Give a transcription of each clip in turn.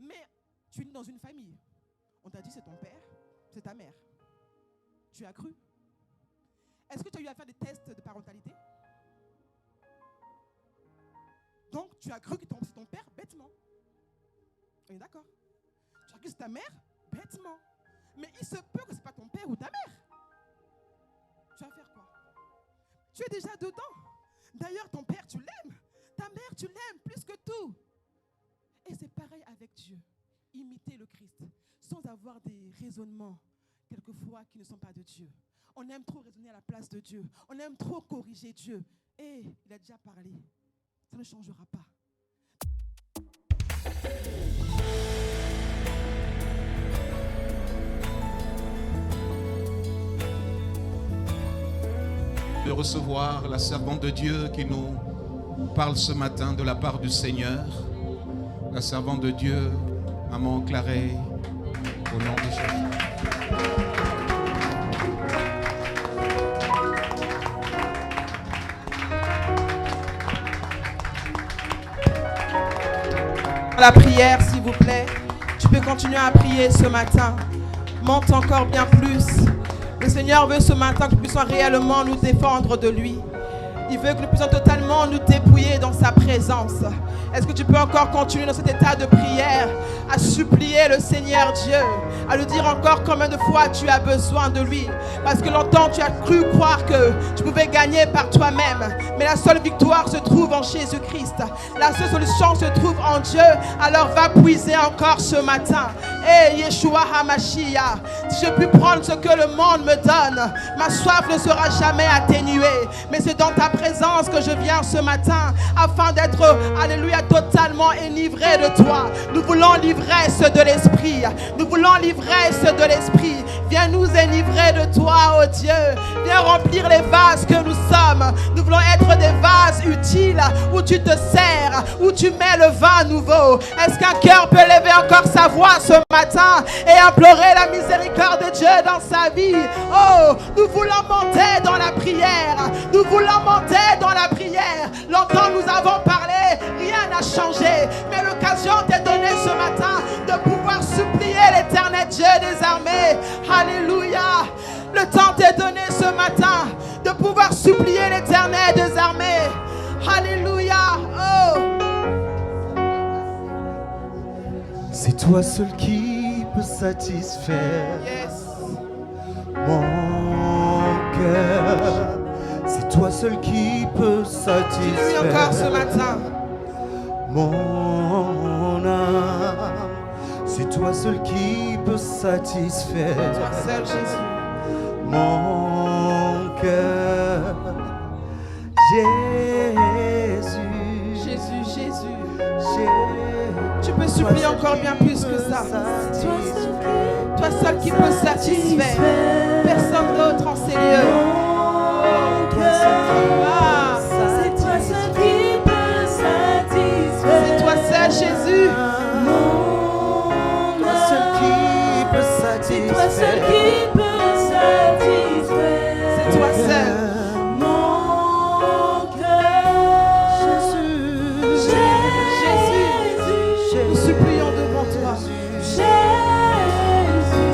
Mais tu es né dans une famille. On t'a dit c'est ton père, c'est ta mère. Tu as cru. Est-ce que tu as eu à faire des tests de parentalité? Donc, tu as cru que c'est ton père bêtement. On est d'accord? Tu as cru que c'est ta mère bêtement. Mais il se peut que ce n'est pas ton père ou ta mère. Tu vas faire quoi? Tu es déjà dedans. D'ailleurs, ton père, tu l'aimes. Ta mère, tu l'aimes plus que tout. Et c'est pareil avec Dieu. Imiter le Christ sans avoir des raisonnements, quelquefois, qui ne sont pas de Dieu. On aime trop raisonner à la place de Dieu. On aime trop corriger Dieu. Et il a déjà parlé. Ça ne changera pas. De recevoir la servante de Dieu qui nous parle ce matin de la part du Seigneur. La servante de Dieu, Maman Clarée, au nom de Jésus. La prière, s'il vous plaît. Tu peux continuer à prier ce matin. Monte encore bien plus. Le Seigneur veut ce matin que nous puissions réellement nous défendre de lui. Il veut que nous puissions totalement nous dépouiller dans sa présence. Est-ce que tu peux encore continuer dans cet état de prière, à supplier le Seigneur Dieu, à lui dire encore combien de fois tu as besoin de lui? Parce que longtemps tu as cru croire que tu pouvais gagner par toi-même. Mais la seule victoire se trouve en Jésus-Christ. La seule solution se trouve en Dieu. Alors va puiser encore ce matin. Hey Yeshua HaMashiach, si je puis prendre ce que le monde me donne, ma soif ne sera jamais atténuée. Mais c'est dans ta présence que je viens ce matin, afin d'être, alléluia, totalement enivré de toi. Nous voulons l'ivresse de l'esprit. Nous voulons l'ivresse de l'esprit. Viens nous enivrer de toi, oh Dieu. Viens remplir les vases que nous sommes. Nous voulons être des vases utiles où tu te sers, où tu mets le vin nouveau. Est-ce qu'un cœur peut lever encore sa voix ce matin et implorer la miséricorde de Dieu dans sa vie? Oh, nous voulons monter dans la prière. Nous voulons monter dans la prière. Longtemps nous avons parlé, rien n'a changé. Mais l'occasion t'est donnée ce matin de pouvoir supplier l'Éternel Dieu des armées. Alléluia. Le temps t'est donné ce matin de pouvoir supplier l'Éternel des armées. Alléluia. Oh. C'est toi seul qui peux satisfaire mon cœur. C'est toi seul qui peux satisfaire encore ce matin mon âme. C'est toi seul qui peux satisfaire toi seul, Jésus, mon cœur. Jésus, Jésus, Jésus. Jésus. Tu peux supplier encore bien plus que ça. Toi seul qui peux satisfaire. Personne d'autre en ces lieux. Ah. C'est toi seul qui peut satisfaire. C'est toi seul, Jésus. Toi seul qui peut C'est toi seul satisfaire. qui peut satisfaire. C'est toi seul. Mon cœur. Jésus, Jésus, nous supplions devant toi. Jésus.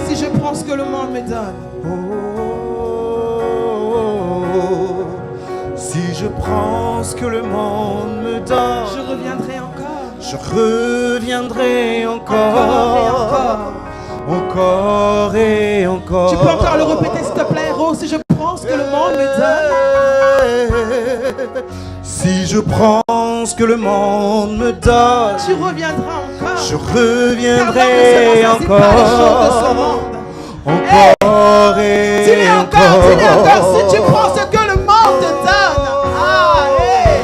Si je prends ce que le monde me donne, si je prends ce que le monde me donne, je reviendrai encore. je reviendrai Encore encore et encore. Tu peux encore le répéter s'il te plaît, Rose. Si je prends ce que le monde me donne, si je prends ce que le monde me donne, tu reviendras encore. je Car l'homme reviendrai ne se rassasie pas les choses de ce encore. monde. Encore et Dis-le encore, si tu prends ce que le monde te donne. Ah, hey.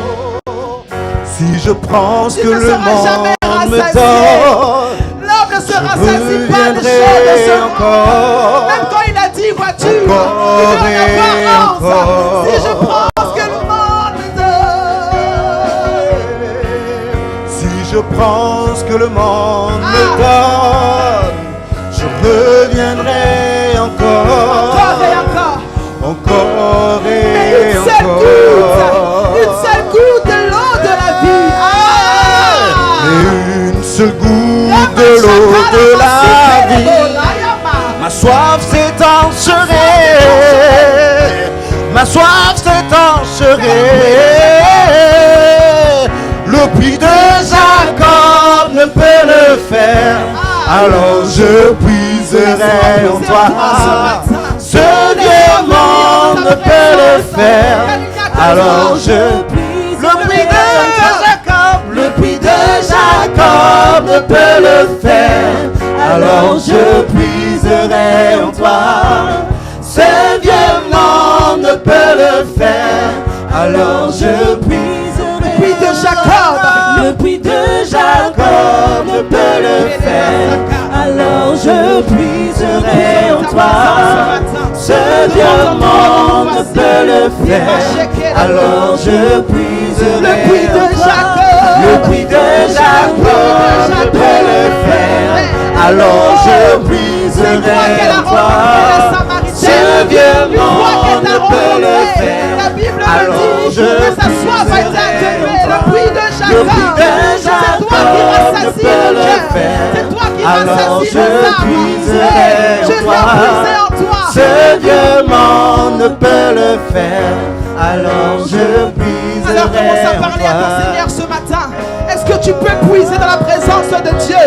si je prends ce Tu que ne le seras jamais monde me rassasié. donne, L'homme ne se je rassasie pas des choses de reviendrai ce monde. encore. Même quand il a dit voiture, Encore il veut en et avoir 11. encore. Si je prends ce que le monde me donne. Si je prends ce que le monde me Ah. donne, je reviendrai encore. Encore et encore. Encore Mais et une seule goutte de l'eau de la vie. Ah. Et une seule goutte La de soif s'étancherait. Le puits de Jacob ne peut le faire. Alors je puiserai en toi. Ce diamant ne peut le faire. Alors je puiserai. Le puits de Jacob ne peut le faire. Alors je puiserai en toi. Ce diamant ne peut le faire. Alors je puiserai. Le puits de Jacob. Le puits de Jacob ne peut le faire. Alors je puiserai en toi. Ce diamant ne peut le faire. Alors je puiserai. Le puits de Jacob. Le puits de Jacob ne peut le faire. Alors je puiserai en toi. Ce diamant ne peut le faire. La Bible Alors me dit je que sa soif a été atténuée. Le puits de Jacob. C'est toi qui rassasie le cœur. C'est toi qui rassasie le âme. Je viens puiser en toi. Ce diamant ne peut le faire. Alors je puiserai. Alors commence à parler à ton Seigneur ce matin. Est-ce que tu peux puiser dans la présence de Dieu?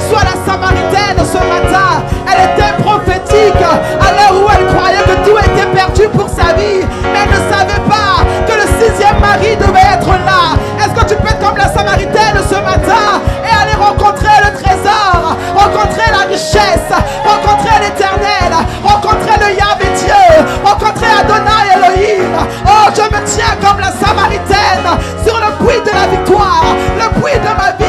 Sois la Samaritaine ce matin. Elle était prophétique à l'heure où elle croyait que tout était perdu pour sa vie. Mais elle ne savait pas que le 6e mari devait être là. Est-ce que tu peux être comme la Samaritaine ce matin et aller rencontrer le trésor, rencontrer la richesse, rencontrer l'Éternel, rencontrer le Yahvé Dieu, rencontrer Adonai Elohim. Oh, je me tiens comme la Samaritaine sur le puits de la victoire, le puits de ma vie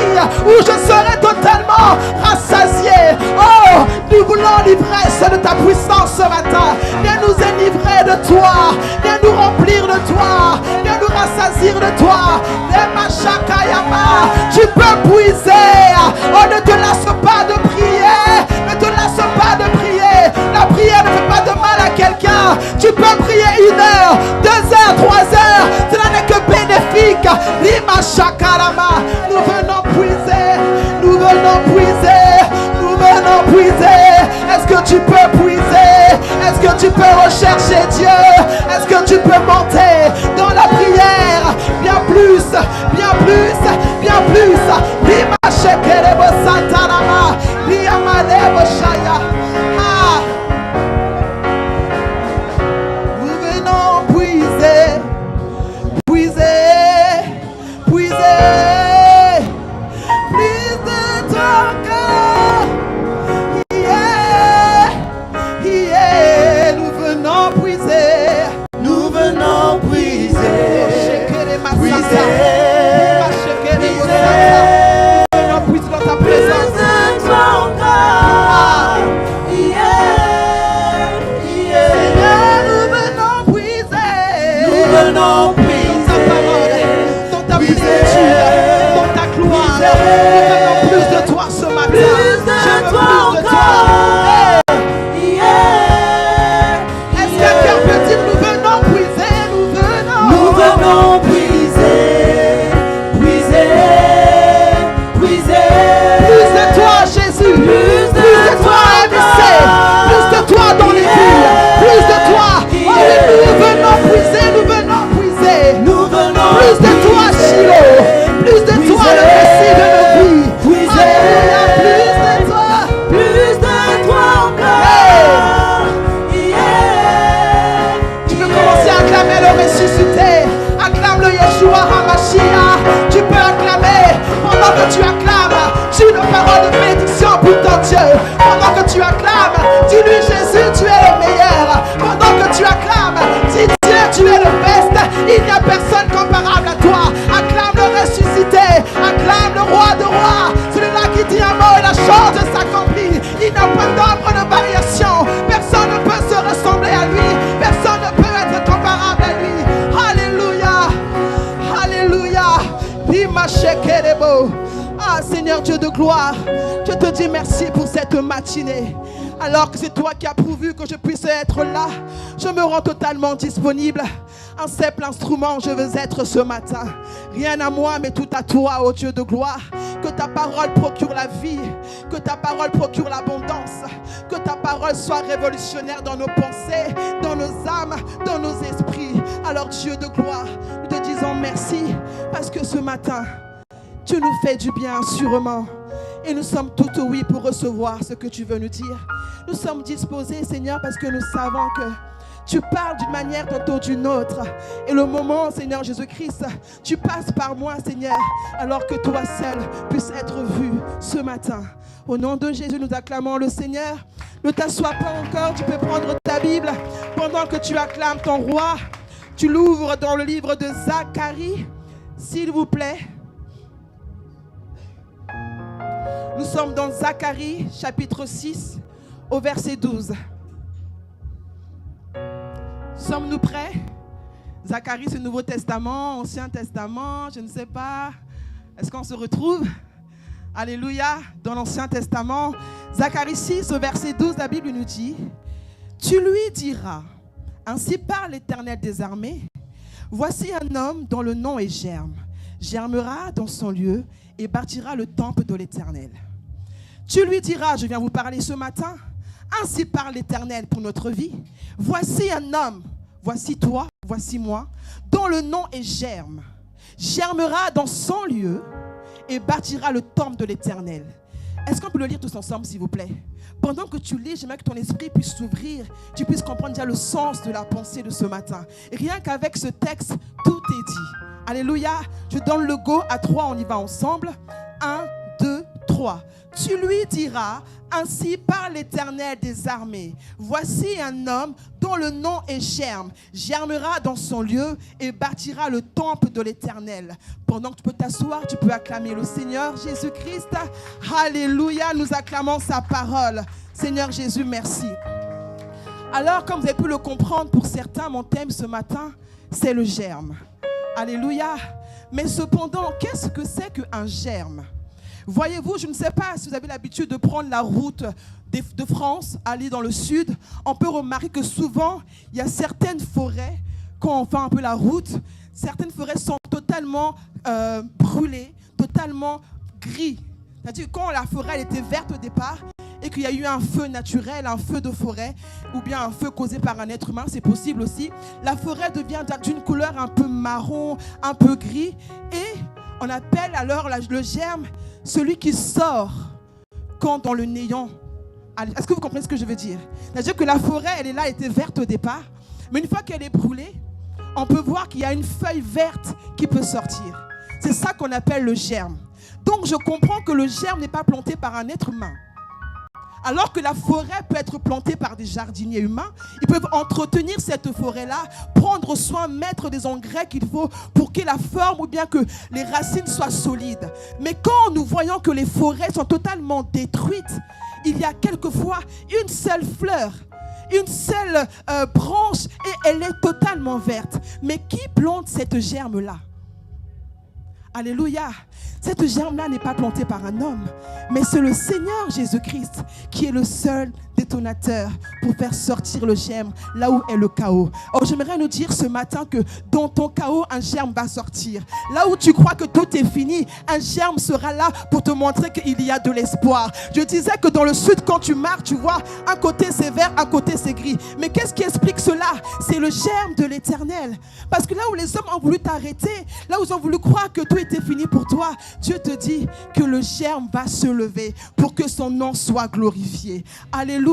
où je serai totalement rassasié. Oh, nous voulons l'ivresse de ta puissance ce matin. Viens nous enivrer de toi, viens nous remplir de toi, viens nous rassasier de toi. Tu peux puiser. Oh, ne te lasse pas de prier, ne te lasse pas de prier. La prière ne fait pas de mal à quelqu'un. Tu peux prier 1 heure, 2 heures, 3 heures, cela n'est que bénéfique. Lima Shakarama, nous venons puiser, nous venons puiser, nous venons puiser. Est-ce que tu peux puiser? Est-ce que tu peux rechercher Dieu? Est-ce que tu peux monter dans la prière? Bien plus, bien plus, bien plus. Lima Shekerebo Santarama, Lima Lebo Shaya. Nous venons puiser, puiser, puiser. Plus de ton cœur. Yeah, yeah. Nous venons puiser. Nous venons puiser. Puiser. Nous venons puiser dans ta présence. Nous venons puiser. Nous venons Dans ta parole, dans ta plénitude, dans ta gloire. Nous venons plus de toi ce matin. Je veux plus de toi. Est-ce que quelqu'un peut dire nous venons puiser? Nous venons. Nous venons puiser, puiser, puiser. Plus de toi, Jésus. Plus de toi, MSC. Plus de toi dans les villes. Plus de toi. Oh oui, nous venons puiser, nous venons puiser. Nous venons Plus de toi, Shiloh. Plus de toi, le Messie de nos vies. puiser. Alléluia, plus de toi. Plus de toi encore. Yeah. Tu peux commencer à acclamer le ressuscité. Acclame le Yeshua HaMashiach. Tu peux acclamer. Pendant que tu acclames, dis une parole de bénédiction pour ton Dieu. Pendant que tu acclames, dis-lui Jésus, tu es le meilleur. Pendant que tu acclames, dis Dieu, tu es le best. Il n'y a personne comparable à toi. Acclame le ressuscité. Acclame le roi de rois. Celui-là qui dit un mot et la chose s'accomplit. Il n'a pas d'ombre de variation. Personne ne peut se ressembler à lui. Personne ne peut être comparable à lui. Alléluia. Alléluia. Lima Shekerebo. Ah Seigneur Dieu de gloire, je te dis merci pour cette matinée. Alors que c'est toi qui as pourvu que je puisse être là, je me rends totalement disponible. Un simple instrument, je veux être ce matin. Rien à moi, mais tout à toi, ô Dieu de gloire. Que ta parole procure la vie, que ta parole procure l'abondance, que ta parole soit révolutionnaire dans nos pensées, dans nos âmes, dans nos esprits. Alors Dieu de gloire, nous te disons merci parce que ce matin, tu nous fais du bien sûrement. Et nous sommes tout oui pour recevoir ce que tu veux nous dire. Nous sommes disposés, Seigneur, parce que nous savons que tu parles d'une manière, tantôt d'une autre. Et le moment, Seigneur Jésus-Christ, tu passes par moi, Seigneur, alors que toi seul puisses être vu ce matin. Au nom de Jésus, nous acclamons le Seigneur. Ne t'assois pas encore, tu peux prendre ta Bible. Pendant que tu acclames ton roi, tu l'ouvres dans le livre de Zacharie, s'il vous plaît. Nous sommes dans Zacharie, chapitre 6, au verset 12. Sommes-nous prêts? Zacharie, c'est le Nouveau Testament, Ancien Testament, je ne sais pas. Est-ce qu'on se retrouve? Alléluia, dans l'Ancien Testament. Zacharie 6, au verset 12, la Bible nous dit: tu lui diras, ainsi parle l'Éternel des armées, voici un homme dont le nom est Germe. Germera dans son lieu et bâtira le temple de l'Éternel. Tu lui diras, je viens vous parler ce matin, ainsi parle l'Éternel pour notre vie. Voici un homme, voici toi, voici moi, dont le nom est Germe. Germera dans son lieu et bâtira le temple de l'Éternel. Est-ce qu'on peut le lire tous ensemble, s'il vous plaît? Pendant que tu lis, j'aimerais que ton esprit puisse s'ouvrir, tu puisses comprendre déjà le sens de la pensée de ce matin. Et rien qu'avec ce texte, tout est dit. Alléluia. Je donne le go à 3, on y va ensemble. 1, 2, 3. Tu lui diras, ainsi parle l'Éternel des armées. Voici un homme dont le nom est Germe. Germera dans son lieu et bâtira le temple de l'Éternel. Pendant que tu peux t'asseoir, tu peux acclamer le Seigneur Jésus-Christ. Alléluia, nous acclamons sa parole. Seigneur Jésus, merci. Alors, comme vous avez pu le comprendre, pour certains, mon thème ce matin, c'est le germe. Alléluia. Mais cependant, qu'est-ce que c'est qu'un germe? Voyez-vous, je ne sais pas si vous avez l'habitude de prendre la route de France, aller dans le sud. On peut remarquer que souvent, il y a certaines forêts, quand on fait un peu la route, certaines forêts sont totalement brûlées, totalement gris. C'est-à-dire quand la forêt elle était verte au départ et qu'il y a eu un feu naturel, un feu de forêt, ou bien un feu causé par un être humain, c'est possible aussi, la forêt devient d'une couleur un peu marron, un peu gris, et on appelle alors le germe celui qui sort quand dans le néant. Est-ce que vous comprenez ce que je veux dire? C'est-à-dire que la forêt, elle est là, elle était verte au départ, mais une fois qu'elle est brûlée, on peut voir qu'il y a une feuille verte qui peut sortir. C'est ça qu'on appelle le germe. Donc je comprends que le germe n'est pas planté par un être humain. Alors que la forêt peut être plantée par des jardiniers humains, ils peuvent entretenir cette forêt-là, prendre soin, mettre des engrais qu'il faut pour que la forme ou bien que les racines soient solides. Mais quand nous voyons que les forêts sont totalement détruites, il y a quelquefois une seule fleur, une seule branche et elle est totalement verte. Mais qui plante cette germe-là? Alléluia. Cette germe-là n'est pas plantée par un homme, mais c'est le Seigneur Jésus-Christ qui est le seul détonateur pour faire sortir le germe là où est le chaos. Or, j'aimerais nous dire ce matin que dans ton chaos, un germe va sortir. Là où tu crois que tout est fini, un germe sera là pour te montrer qu'il y a de l'espoir. Je disais que dans le sud, quand tu marches, tu vois, un côté c'est vert, un côté c'est gris. Mais qu'est-ce qui explique cela? C'est le germe de l'Éternel. Parce que là où les hommes ont voulu t'arrêter, là où ils ont voulu croire que tout était fini pour toi, Dieu te dit que le germe va se lever pour que son nom soit glorifié. Alléluia.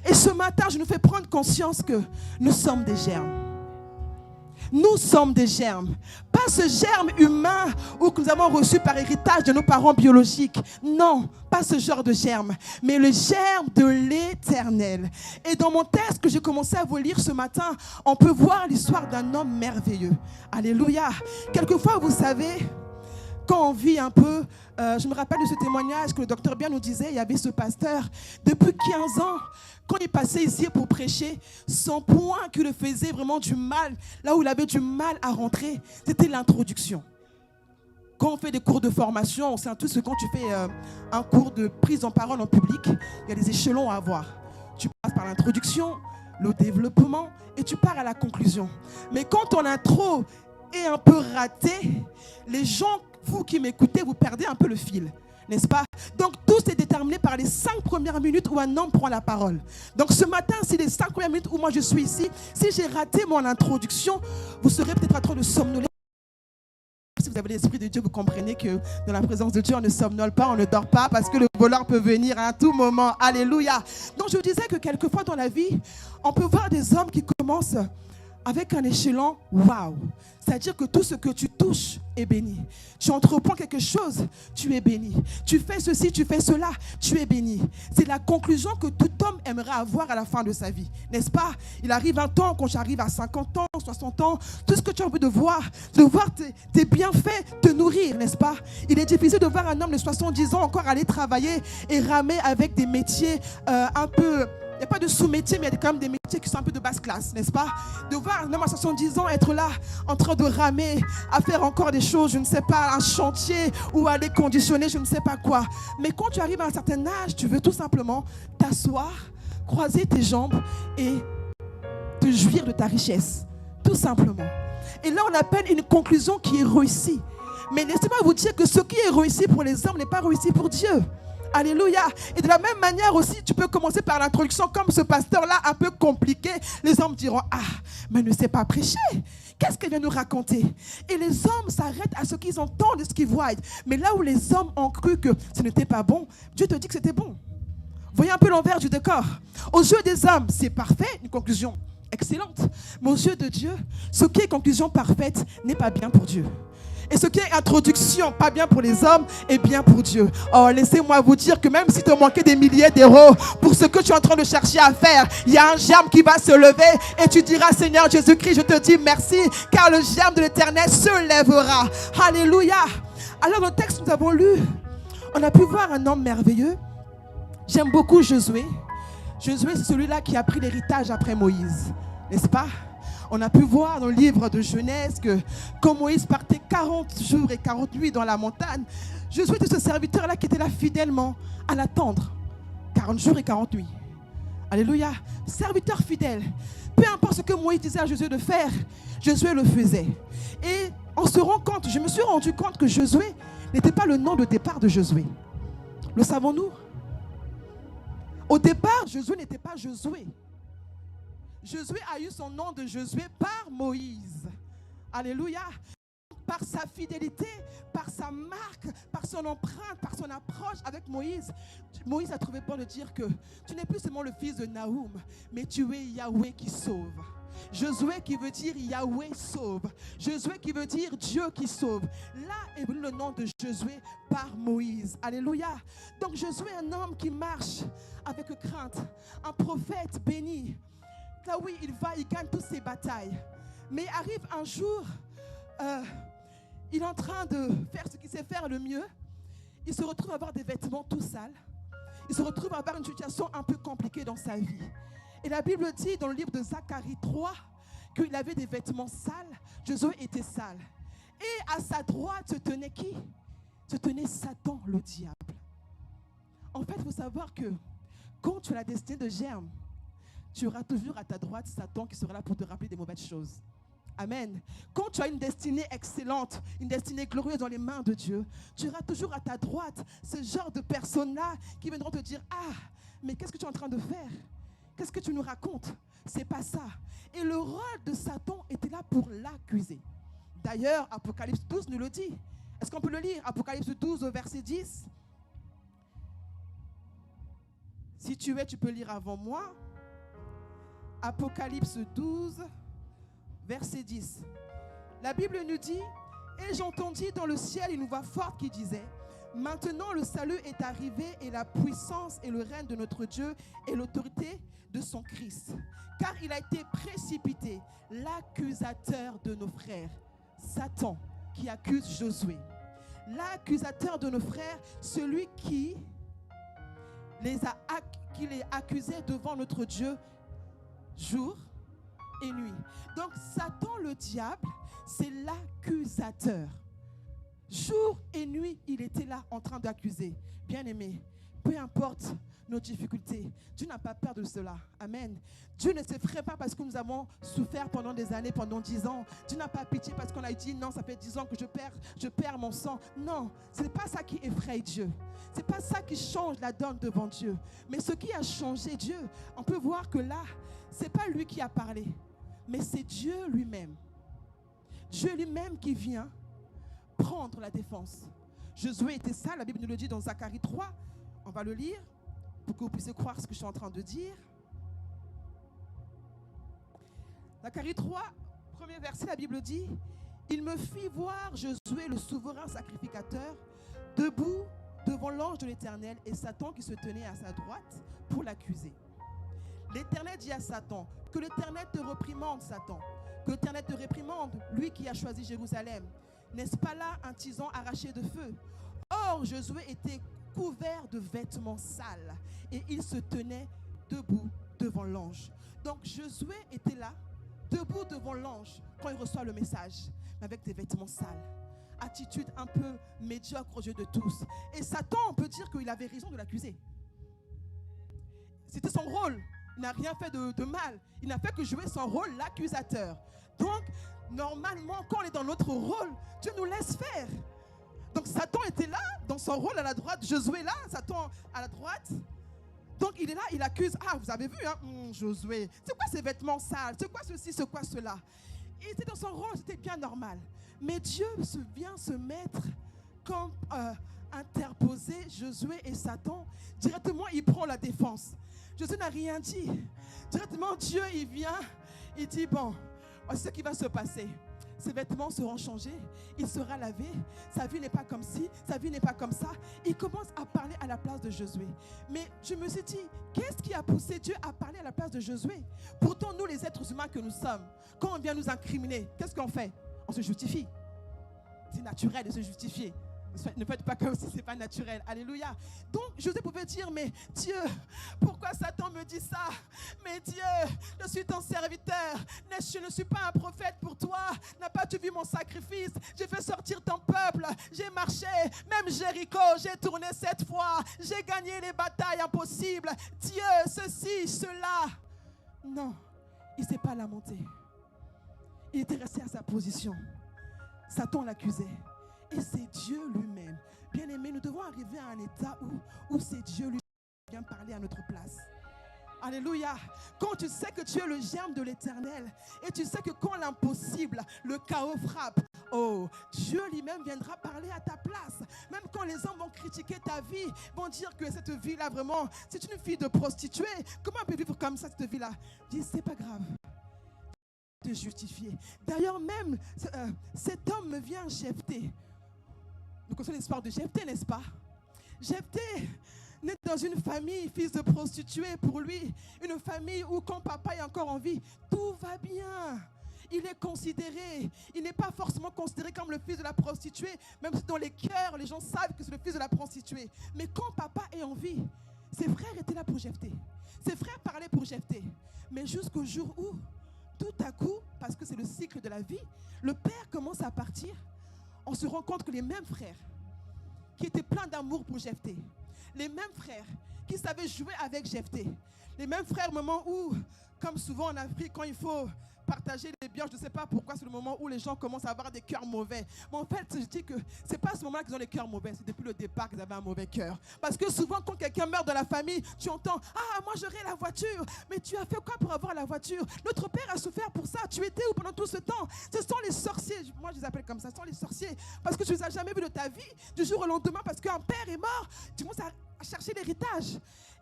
Et ce matin, je nous fais prendre conscience que nous sommes des germes. Nous sommes des germes. Pas ce germe humain ou que nous avons reçu par héritage de nos parents biologiques. Non, pas ce genre de germe, mais le germe de l'Éternel. Et dans mon texte que j'ai commencé à vous lire ce matin, on peut voir l'histoire d'un homme merveilleux. Alléluia. Quelquefois, vous savez, quand on vit un peu, je me rappelle de ce témoignage que le docteur Bien nous disait, il y avait ce pasteur, depuis 15 ans, quand il passait ici pour prêcher, son point qui le faisait vraiment du mal, là où il avait du mal à rentrer, c'était l'introduction. Quand on fait des cours de formation, on sait tous que quand tu fais un cours de prise en parole en public, il y a des échelons à avoir. Tu passes par l'introduction, le développement et tu pars à la conclusion. Mais quand ton intro est un peu raté, les gens, vous qui m'écoutez, vous perdez un peu le fil. N'est-ce pas? Donc tout est déterminé par les 5 premières minutes où un homme prend la parole. Donc ce matin, si les 5 premières minutes où moi je suis ici, si j'ai raté mon introduction, vous serez peut-être en train de somnoler. Si vous avez l'Esprit de Dieu, vous comprenez que dans la présence de Dieu, on ne somnole pas, on ne dort pas, parce que le voleur peut venir à tout moment. Alléluia. Donc je disais que quelquefois dans la vie, on peut voir des hommes qui commencent avec un échelon waouh. C'est-à-dire que tout ce que tu touches est béni. Tu entreprends quelque chose, tu es béni. Tu fais ceci, tu fais cela, tu es béni. C'est la conclusion que tout homme aimerait avoir à la fin de sa vie. N'est-ce pas? Il arrive un temps, quand j'arrive à 50 ans, 60 ans, tout ce que tu as envie de voir tes bienfaits te nourrir, n'est-ce pas? Il est difficile de voir un homme de 70 ans encore aller travailler et ramer avec des métiers un peu... Il n'y a pas de sous-métier, mais il y a quand même des métiers qui sont un peu de basse classe, n'est-ce pas? De voir un homme à 70 ans être là, en train de ramer, à faire encore des choses, je ne sais pas, un chantier ou aller conditionner, je ne sais pas quoi. Mais quand tu arrives à un certain âge, tu veux tout simplement t'asseoir, croiser tes jambes et te jouir de ta richesse, tout simplement. Et là, on appelle une conclusion qui est réussie. Mais laissez-moi vous dire que ce qui est réussi pour les hommes n'est pas réussi pour Dieu. Alléluia. Et de la même manière aussi, tu peux commencer par l'introduction comme ce pasteur-là, un peu compliqué. Les hommes diront, ah, mais elle ne sait pas prêcher. Qu'est-ce qu'elle vient nous raconter? Et les hommes s'arrêtent à ce qu'ils entendent et ce qu'ils voient. Mais là où les hommes ont cru que ce n'était pas bon, Dieu te dit que c'était bon. Voyez un peu l'envers du décor. Aux yeux des hommes, c'est parfait, une conclusion excellente. Mais aux yeux de Dieu, ce qui est conclusion parfaite n'est pas bien pour Dieu. Et ce qui est introduction, pas bien pour les hommes, est bien pour Dieu. Oh, laissez-moi vous dire que même si tu manquais des milliers d'euros pour ce que tu es en train de chercher à faire, il y a un germe qui va se lever et tu diras, Seigneur Jésus-Christ, je te dis merci, car le germe de l'Éternel se lèvera. Alléluia. Alors, le texte que nous avons lu, on a pu voir un homme merveilleux. J'aime beaucoup Josué. Josué, c'est celui-là qui a pris l'héritage après Moïse, n'est-ce pas? On a pu voir dans le livre de Genèse que quand Moïse partait 40 jours et 40 nuits dans la montagne, Josué était ce serviteur-là qui était là fidèlement à l'attendre. 40 jours et 40 nuits. Alléluia. Serviteur fidèle. Peu importe ce que Moïse disait à Josué de faire, Josué le faisait. Et on se rend compte, je me suis rendu compte que Josué n'était pas le nom de départ de Josué. Le savons-nous? Au départ, Josué n'était pas Josué. Josué a eu son nom de Josué par Moïse. Alléluia. Par sa fidélité, par sa marque, par son empreinte, par son approche avec Moïse, Moïse a trouvé bon de dire que tu n'es plus seulement le fils de Naoum, mais tu es Yahweh qui sauve. Josué qui veut dire Yahweh sauve. Josué qui veut dire Dieu qui sauve. Là est venu le nom de Josué par Moïse. Alléluia. Donc Josué est un homme qui marche avec crainte, un prophète béni. Là oui, il va, il gagne toutes ses batailles. Mais arrive un jour, il est en train de faire ce qu'il sait faire le mieux. Il se retrouve à avoir des vêtements tout sales. Il se retrouve à avoir une situation un peu compliquée dans sa vie. Et la Bible dit dans le livre de Zacharie 3 qu'il avait des vêtements sales. Josué était sale. Et à sa droite se tenait qui? Se tenait Satan, le diable. En fait, il faut savoir que quand tu as la destinée de germe, tu auras toujours à ta droite Satan qui sera là pour te rappeler des mauvaises choses. Amen. Quand tu as une destinée excellente, une destinée glorieuse dans les mains de Dieu, tu auras toujours à ta droite ce genre de personnes-là qui viendront te dire, ah, mais qu'est-ce que tu es en train de faire? Qu'est-ce que tu nous racontes? C'est pas ça. Et le rôle de Satan était là pour l'accuser. D'ailleurs, Apocalypse 12 nous le dit. Est-ce qu'on peut le lire? Apocalypse 12 au verset 10. Si tu veux, tu peux lire avant moi. Apocalypse 12, verset 10. La Bible nous dit, « Et j'entendis dans le ciel une voix forte qui disait, « Maintenant le salut est arrivé et la puissance et le règne de notre Dieu et l'autorité de son Christ. Car il a été précipité, l'accusateur de nos frères, Satan, qui accuse Josué. L'accusateur de nos frères, celui qui les accusait devant notre Dieu, jour et nuit. » Donc Satan le diable, c'est l'accusateur. Jour et nuit, il était là en train d'accuser. Bien-aimé, peu importe nos difficultés. Dieu n'a pas peur de cela. Amen. Dieu ne s'effraie pas parce que nous avons souffert pendant des années, pendant 10 ans. Dieu n'a pas pitié parce qu'on a dit non, ça fait 10 ans que je perds mon sang. Non, ce n'est pas ça qui effraie Dieu. Ce n'est pas ça qui change la donne devant Dieu. Mais ce qui a changé Dieu, on peut voir que là, ce n'est pas lui qui a parlé, mais c'est Dieu lui-même. Dieu lui-même qui vient prendre la défense. Josué était ça, la Bible nous le dit dans Zacharie 3. On va le lire pour que vous puissiez croire ce que je suis en train de dire. Zacharie 3, premier verset, la Bible dit: il me fit voir Josué, le souverain sacrificateur, debout devant l'ange de l'Éternel et Satan qui se tenait à sa droite pour l'accuser. L'Éternel dit à Satan: que l'Éternel te réprimande, Satan. Que l'Éternel te réprimande, lui qui a choisi Jérusalem. N'est-ce pas là un tison arraché de feu? Or, Josué était couvert de vêtements sales et il se tenait debout devant l'ange. Donc, Josué était là, debout devant l'ange quand il reçoit le message, mais avec des vêtements sales. Attitude un peu médiocre aux yeux de tous. Et Satan, on peut dire qu'il avait raison de l'accuser. C'était son rôle. Il n'a rien fait de mal. Il n'a fait que jouer son rôle, l'accusateur. Donc, normalement, quand on est dans notre rôle, Dieu nous laisse faire. Donc, Satan était là, dans son rôle à la droite. Josué là, Satan à la droite. Donc, il est là, il accuse. Ah, vous avez vu, hein, Josué, c'est quoi ces vêtements sales? C'est quoi ceci, c'est quoi cela? Il était dans son rôle, c'était bien normal. Mais Dieu vient se mettre comme interposer Josué et Satan. Directement, il prend la défense. Josué n'a rien dit. Directement, Dieu, il vient, il dit, bon, voici ce qui va se passer. Ses vêtements seront changés, il sera lavé, sa vie n'est pas comme ci, sa vie n'est pas comme ça. Il commence à parler à la place de Josué. Mais je me suis dit, qu'est-ce qui a poussé Dieu à parler à la place de Josué? Pourtant, nous, les êtres humains que nous sommes, quand on vient nous incriminer, qu'est-ce qu'on fait? On se justifie. C'est naturel de se justifier. Ne faites pas comme si ce n'est pas naturel. Alléluia. Donc, Josué pouvait dire, mais Dieu, pourquoi Satan me dit ça? Mais Dieu, je suis ton serviteur. Je ne suis pas un prophète pour toi. N'as-tu pas vu mon sacrifice? J'ai fait sortir ton peuple. J'ai marché. Même Jéricho, j'ai tourné 7 fois. J'ai gagné les batailles impossibles. Dieu, ceci, cela. Non, il ne s'est pas lamenté. Il était resté à sa position. Satan l'accusait. Et c'est Dieu lui-même. Bien-aimés, nous devons arriver à un état où c'est Dieu lui-même qui vient parler à notre place. Alléluia. Quand tu sais que tu es le germe de l'Éternel et tu sais que quand l'impossible, le chaos frappe, oh, Dieu lui-même viendra parler à ta place. Même quand les hommes vont critiquer ta vie, vont dire que cette vie-là, vraiment, c'est une fille de prostituée. Comment on peut vivre comme ça, cette vie-là? Dis, c'est pas grave. Te justifier. D'ailleurs, même cet homme me vient Jephthé. Nous connaissons l'histoire de Jephthé, n'est-ce pas? Jephthé naît dans une famille, fils de prostituée pour lui. Une famille où quand papa est encore en vie, tout va bien. Il est considéré. Il n'est pas forcément considéré comme le fils de la prostituée, même si dans les cœurs, les gens savent que c'est le fils de la prostituée. Mais quand papa est en vie, ses frères étaient là pour Jephthé. Ses frères parlaient pour Jephthé. Mais jusqu'au jour où, tout à coup, parce que c'est le cycle de la vie, le père commence à partir. On se rend compte que les mêmes frères qui étaient pleins d'amour pour Jephthé, les mêmes frères qui savaient jouer avec Jephthé, les mêmes frères au moment où, comme souvent en Afrique, quand il faut partager les biens, je ne sais pas pourquoi, c'est le moment où les gens commencent à avoir des cœurs mauvais. Mais en fait, je dis que ce n'est pas à ce moment-là qu'ils ont les cœurs mauvais, c'est depuis le départ qu'ils avaient un mauvais cœur. Parce que souvent, quand quelqu'un meurt dans la famille, tu entends « Ah, moi j'aurai la voiture, mais tu as fait quoi pour avoir la voiture? Notre père a souffert pour ça, tu étais où pendant tout ce temps? » Ce sont les sorciers, moi je les appelle comme ça, ce sont les sorciers. Parce que tu ne les as jamais vus de ta vie, du jour au lendemain, parce qu'un père est mort, tu commences à chercher l'héritage.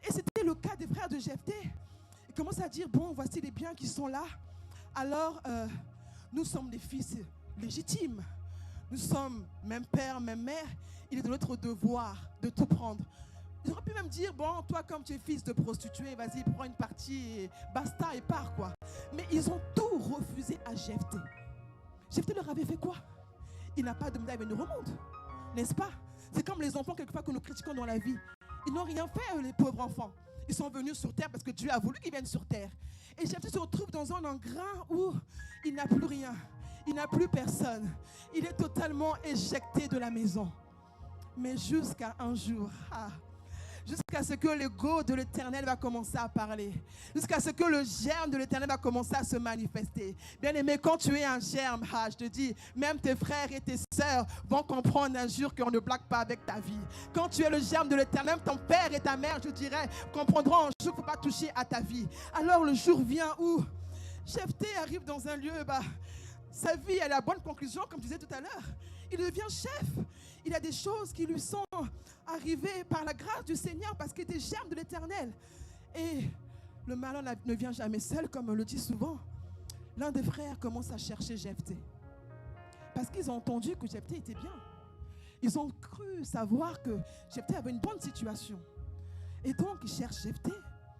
Et c'était le cas des frères de Jephthé. Ils commencent à dire « Bon, voici les biens qui sont là. » Alors, nous sommes des fils légitimes. Nous sommes même père, même mère. Il est de notre devoir de tout prendre. Ils auraient pu même dire, bon, toi, comme tu es fils de prostituée, vas-y, prends une partie, et basta, et pars, quoi. Mais ils ont tout refusé à Jephthé. Jephthé leur avait fait quoi? Il n'a pas demandé à venir au monde, n'est-ce pas? C'est comme les enfants, quelquefois, que nous critiquons dans la vie. Ils n'ont rien fait, les pauvres enfants. Ils sont venus sur terre parce que Dieu a voulu qu'ils viennent sur terre. Et Jephthé se retrouve dans un engrin où il n'a plus rien. Il n'a plus personne. Il est totalement éjecté de la maison. Mais jusqu'à un jour, jusqu'à ce que l'ego de l'Éternel va commencer à parler, jusqu'à ce que le germe de l'Éternel va commencer à se manifester. Bien-aimé, quand tu es un germe, je te dis, même tes frères et tes sœurs vont comprendre un jour qu'on ne blague pas avec ta vie. Quand tu es le germe de l'Éternel, même ton père et ta mère, je dirais, comprendront un jour qu'il ne faut pas toucher à ta vie. Alors le jour vient où Jephthé arrive dans un lieu, sa vie est à la bonne conclusion, comme je disais tout à l'heure. Il devient chef. Il y a des choses qui lui sont arrivées par la grâce du Seigneur parce qu'il était germe de l'Éternel. Et le malin ne vient jamais seul, comme on le dit souvent. L'un des frères commence à chercher Jephthé. Parce qu'ils ont entendu que Jephthé était bien. Ils ont cru savoir que Jephthé avait une bonne situation. Et donc, ils cherchent Jephthé.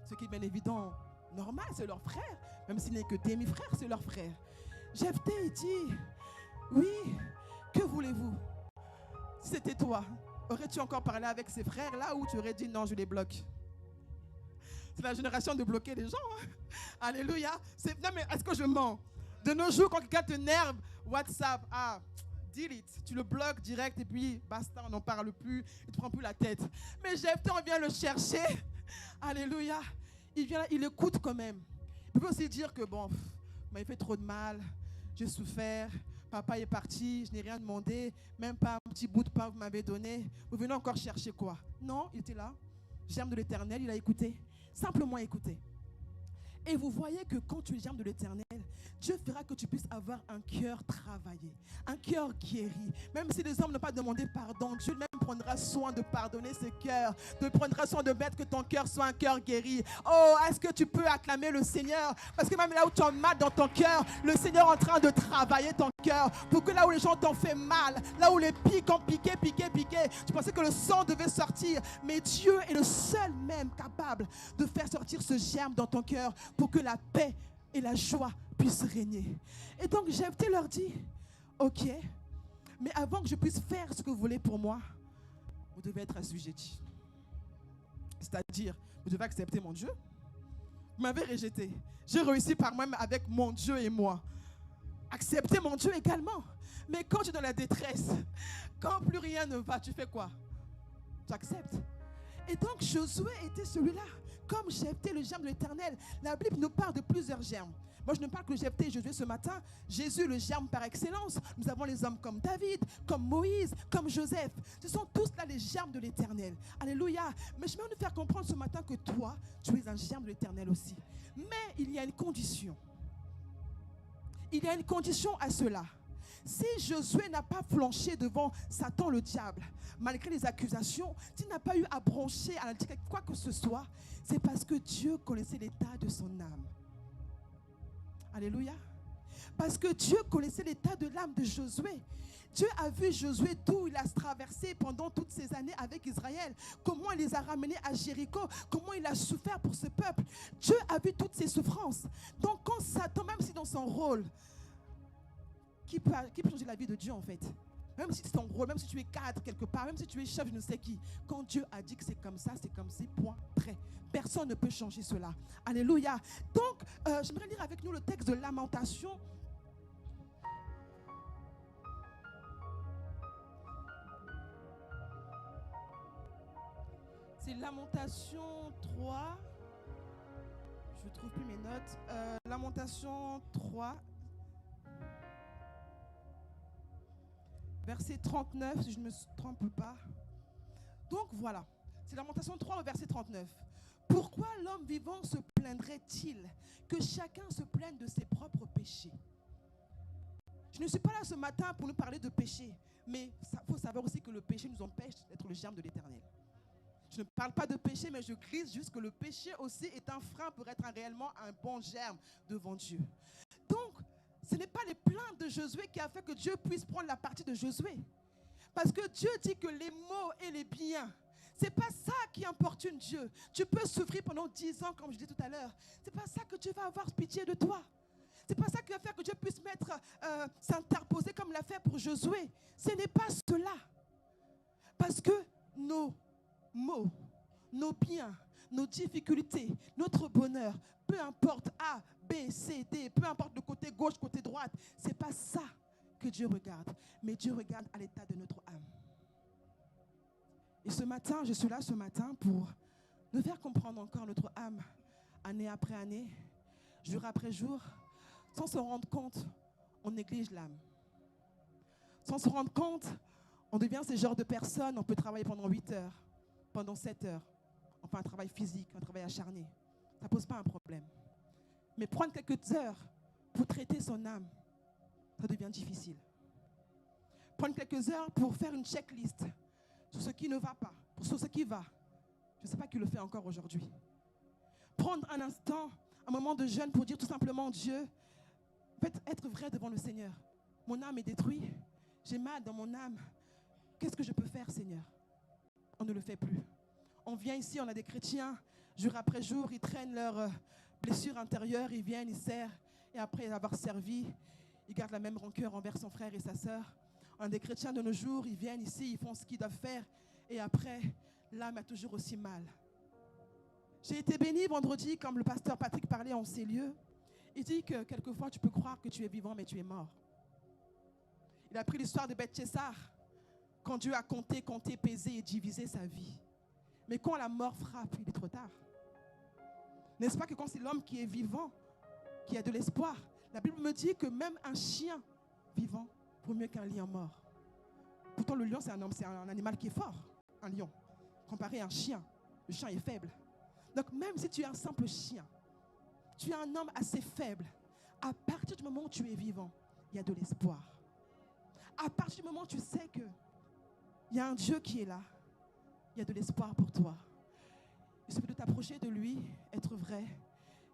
Ce qui est bien évident, normal, c'est leur frère. Même s'il n'est que demi-frère, c'est leur frère. Jephthé, il dit, oui, que voulez-vous? Si c'était toi, aurais-tu encore parlé avec ses frères là où tu aurais dit non, je les bloque? C'est la génération de bloquer les gens. Alléluia. Non mais est-ce que je mens? De nos jours, quand quelqu'un t'énerve, WhatsApp, delete, tu le bloques direct et puis basta, on n'en parle plus, il ne te prend plus la tête. Mais Jephthé, on vient le chercher. Alléluia. Il vient, il écoute quand même. Il peut aussi dire que bon, il m'a fait trop de mal, j'ai souffert, papa est parti, je n'ai rien demandé, même pas un petit bout de pain que vous m'avez donné. Vous venez encore chercher quoi? Non, il était là, germe de l'Éternel, il a écouté, simplement écouté. Et vous voyez que quand tu es germe de l'Éternel, Dieu fera que tu puisses avoir un cœur travaillé, un cœur guéri. Même si les hommes n'ont pas demandé pardon, Dieu même prendra soin de pardonner ce cœur, de prendra soin de mettre que ton cœur soit un cœur guéri. Oh, est-ce que tu peux acclamer le Seigneur? Parce que même là où tu as mal dans ton cœur, le Seigneur est en train de travailler ton cœur pour que là où les gens t'ont fait mal, là où les pics ont piqué, tu pensais que le sang devait sortir, mais Dieu est le seul même capable de faire sortir ce germe dans ton cœur pour que la paix et la joie puissent régner. Et donc Jephthé leur dit, ok, mais avant que je puisse faire ce que vous voulez pour moi, vous devez être assujetti. C'est-à-dire, vous devez accepter mon Dieu. Vous m'avez rejeté. J'ai réussi par moi-même avec mon Dieu et moi. Acceptez mon Dieu également. Mais quand tu es dans la détresse, quand plus rien ne va, tu fais quoi? Tu acceptes. Et donc Josué était celui-là, comme Jephthé, le germe de l'Éternel. La Bible nous parle de plusieurs germes. Moi, je ne parle que de Jephthé et Josué ce matin. Jésus, le germe par excellence. Nous avons les hommes comme David, comme Moïse, comme Joseph. Ce sont tous là les germes de l'Éternel. Alléluia. Mais je vais nous faire comprendre ce matin que toi, tu es un germe de l'Éternel aussi. Mais il y a une condition. Il y a une condition à cela. Si Josué n'a pas flanché devant Satan le diable, malgré les accusations, s'il n'a pas eu à broncher, à dire quoi que ce soit, c'est parce que Dieu connaissait l'état de son âme. Alléluia. Parce que Dieu connaissait l'état de l'âme de Josué. Dieu a vu Josué d'où il a traversé pendant toutes ces années avec Israël. Comment il les a ramenés à Jéricho. Comment il a souffert pour ce peuple. Dieu a vu toutes ces souffrances. Donc quand Satan, même si dans son rôle, qui peut changer la vie de Dieu en fait? Même si c'est ton rôle, même si tu es cadre quelque part, même si tu es chef, je ne sais qui. Quand Dieu a dit que c'est comme ça, point, trait. Personne ne peut changer cela. Alléluia. Donc, j'aimerais lire avec nous le texte de Lamentation. C'est Lamentation 3. Je ne trouve plus mes notes. Lamentation 3. Verset 39, si je ne me trompe pas. Donc voilà, c'est Lamentation 3 au verset 39. Pourquoi l'homme vivant se plaindrait-il que chacun se plaigne de ses propres péchés? Je ne suis pas là ce matin pour nous parler de péché, mais il faut savoir aussi que le péché nous empêche d'être le germe de l'Éternel. Je ne parle pas de péché, mais je glisse juste que le péché aussi est un frein pour être réellement un bon germe devant Dieu. Donc, ce n'est pas les plaintes de Josué qui a fait que Dieu puisse prendre la partie de Josué. Parce que Dieu dit que les maux et les biens, ce n'est pas ça qui importune Dieu. Tu peux souffrir pendant 10 ans, comme je disais tout à l'heure. Ce n'est pas ça que Dieu va avoir pitié de toi. Ce n'est pas ça qui va faire que Dieu puisse s'interposer comme l'a fait pour Josué. Ce n'est pas cela. Parce que nos maux, nos biens, nos difficultés, notre bonheur, peu importe A, B, C, D, peu importe le côté gauche, côté droite, ce n'est pas ça que Dieu regarde. Mais Dieu regarde à l'état de notre âme. Et ce matin, je suis là ce matin pour nous faire comprendre encore notre âme, année après année, jour après jour, sans se rendre compte, on néglige l'âme. Sans se rendre compte, on devient ce genre de personne, on peut travailler pendant 8 heures, pendant 7 heures. Enfin, un travail physique, un travail acharné. Ça ne pose pas un problème. Mais prendre quelques heures pour traiter son âme, ça devient difficile. Prendre quelques heures pour faire une checklist sur ce qui ne va pas, sur ce qui va. Je ne sais pas qui le fait encore aujourd'hui. Prendre un instant, un moment de jeûne pour dire tout simplement Dieu, en fait, être vrai devant le Seigneur. Mon âme est détruite, j'ai mal dans mon âme. Qu'est-ce que je peux faire, Seigneur? On ne le fait plus. On vient ici, on a des chrétiens, jour après jour, ils traînent leurs blessures intérieures, ils viennent, ils servent, et après avoir servi, ils gardent la même rancœur envers son frère et sa sœur. On a des chrétiens de nos jours, ils viennent ici, ils font ce qu'ils doivent faire, et après, l'âme a toujours aussi mal. J'ai été bénie vendredi, comme le pasteur Patrick parlait en ces lieux. Il dit que quelquefois, tu peux croire que tu es vivant, mais tu es mort. Il a pris l'histoire de Beth-Tchessar, quand Dieu a compté, pesé et divisé sa vie. Mais quand la mort frappe, il est trop tard. N'est-ce pas que quand c'est l'homme qui est vivant, qui a de l'espoir, la Bible me dit que même un chien vivant vaut mieux qu'un lion mort. Pourtant, le lion, c'est un animal qui est fort, un lion. Comparé à un chien, le chien est faible. Donc même si tu es un simple chien, tu es un homme assez faible, à partir du moment où tu es vivant, il y a de l'espoir. À partir du moment où tu sais qu'il y a un Dieu qui est là, il y a de l'espoir pour toi. Il suffit de t'approcher de lui, être vrai,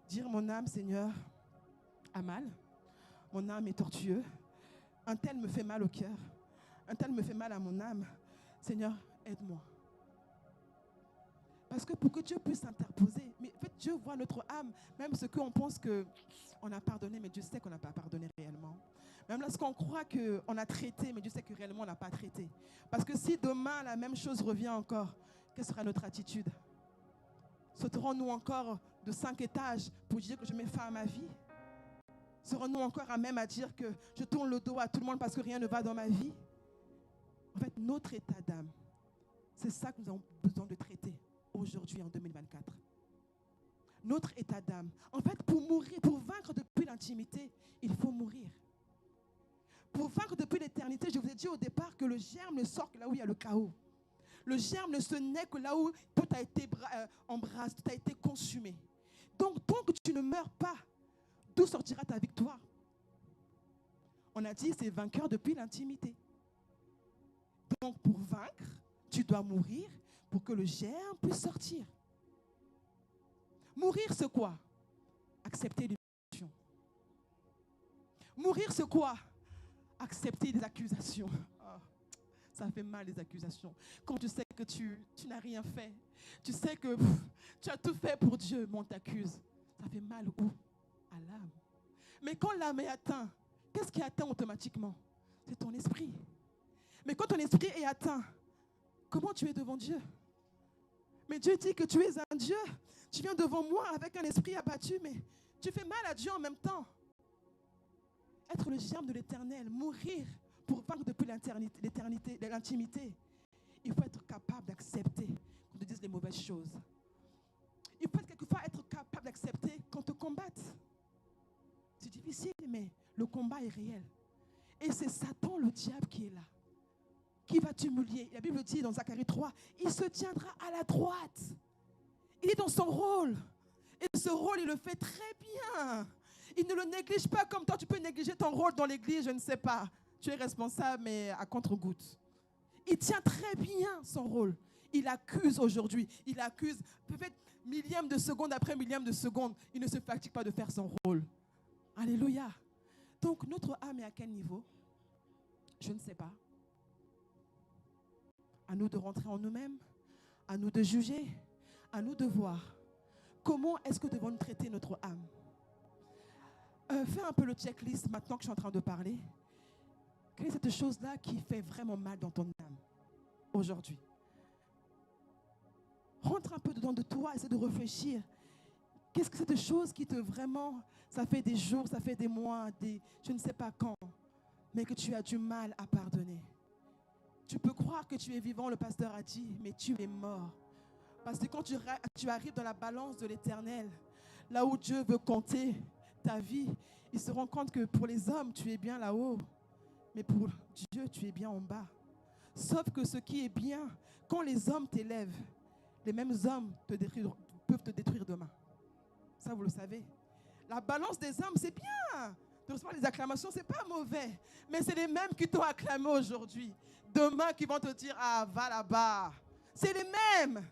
dire mon âme, Seigneur, a mal, mon âme est tortueuse, un tel me fait mal au cœur, un tel me fait mal à mon âme, Seigneur, aide-moi. Parce que pour que Dieu puisse s'interposer, mais en fait Dieu voit notre âme, même ce qu'on pense qu'on a pardonné, mais Dieu sait qu'on n'a pas pardonné réellement. Même lorsqu'on croit qu'on a traité, mais Dieu sait que réellement on n'a pas traité. Parce que si demain la même chose revient encore, quelle sera notre attitude? Sauterons-nous encore de 5 étages pour dire que je mets fin à ma vie? Serons-nous encore à même à dire que je tourne le dos à tout le monde parce que rien ne va dans ma vie? En fait, notre état d'âme, c'est ça que nous avons besoin de traiter aujourd'hui en 2024. Notre état d'âme. En fait, pour mourir, pour vaincre depuis l'intimité, il faut mourir. Pour vaincre depuis l'éternité, je vous ai dit au départ que le germe ne sort que là où il y a le chaos. Le germe ne se naît que là où tout a été embrasé, tout a été consumé. Donc, tant que tu ne meurs pas, d'où sortira ta victoire? On a dit, c'est vainqueur depuis l'intimité. Donc, pour vaincre, tu dois mourir pour que le germe puisse sortir. Mourir, c'est quoi? Accepter l'humiliation. Mourir, c'est quoi? Accepter des accusations. Oh, ça fait mal, les accusations. Quand tu sais que tu n'as rien fait, tu sais que tu as tout fait pour Dieu, mais on t'accuse. Ça fait mal où? À l'âme. Mais quand l'âme est atteinte, qu'est-ce qui est atteint automatiquement? C'est ton esprit. Mais quand ton esprit est atteint, comment tu es devant Dieu? Mais Dieu dit que tu es un Dieu. Tu viens devant moi avec un esprit abattu, mais tu fais mal à Dieu en même temps. Être le germe de l'éternel, mourir pour vaincre depuis l'éternité, l'intimité. Il faut être capable d'accepter qu'on te dise les mauvaises choses. Il faut quelquefois être capable d'accepter qu'on te combatte. C'est difficile, mais le combat est réel. Et c'est Satan, le diable, qui est là, qui va t'humilier. La Bible dit dans Zacharie 3, il se tiendra à la droite. Il est dans son rôle. Et ce rôle, il le fait très bien. Il ne le néglige pas comme toi, tu peux négliger ton rôle dans l'église, je ne sais pas. Tu es responsable, mais à contre-goutte. Il tient très bien son rôle. Il accuse aujourd'hui. Il accuse peut-être millième de seconde après millième de seconde. Il ne se fatigue pas de faire son rôle. Alléluia. Donc, notre âme est à quel niveau? Je ne sais pas. À nous de rentrer en nous-mêmes, à nous de juger, à nous de voir comment est-ce que devons-nous traiter notre âme. Fais un peu le checklist maintenant que je suis en train de parler. Quelle est cette chose-là qui fait vraiment mal dans ton âme aujourd'hui? Rentre un peu dedans de toi, essaie de réfléchir. Qu'est-ce que c'est cette chose qui te vraiment, ça fait des jours, ça fait des mois, je ne sais pas quand, mais que tu as du mal à pardonner. Tu peux croire que tu es vivant, le pasteur a dit, mais tu es mort. Parce que quand tu arrives dans la balance de l'Éternel, là où Dieu veut compter ta vie, il se rend compte que pour les hommes, tu es bien là-haut, mais pour Dieu, tu es bien en bas. Sauf que ce qui est bien, quand les hommes t'élèvent, les mêmes hommes peuvent te détruire demain. Ça, vous le savez. La balance des hommes, c'est bien. De recevoir les acclamations, c'est pas mauvais. Mais c'est les mêmes qui t'ont acclamé aujourd'hui. Demain, qui vont te dire, ah, va là-bas. C'est les mêmes.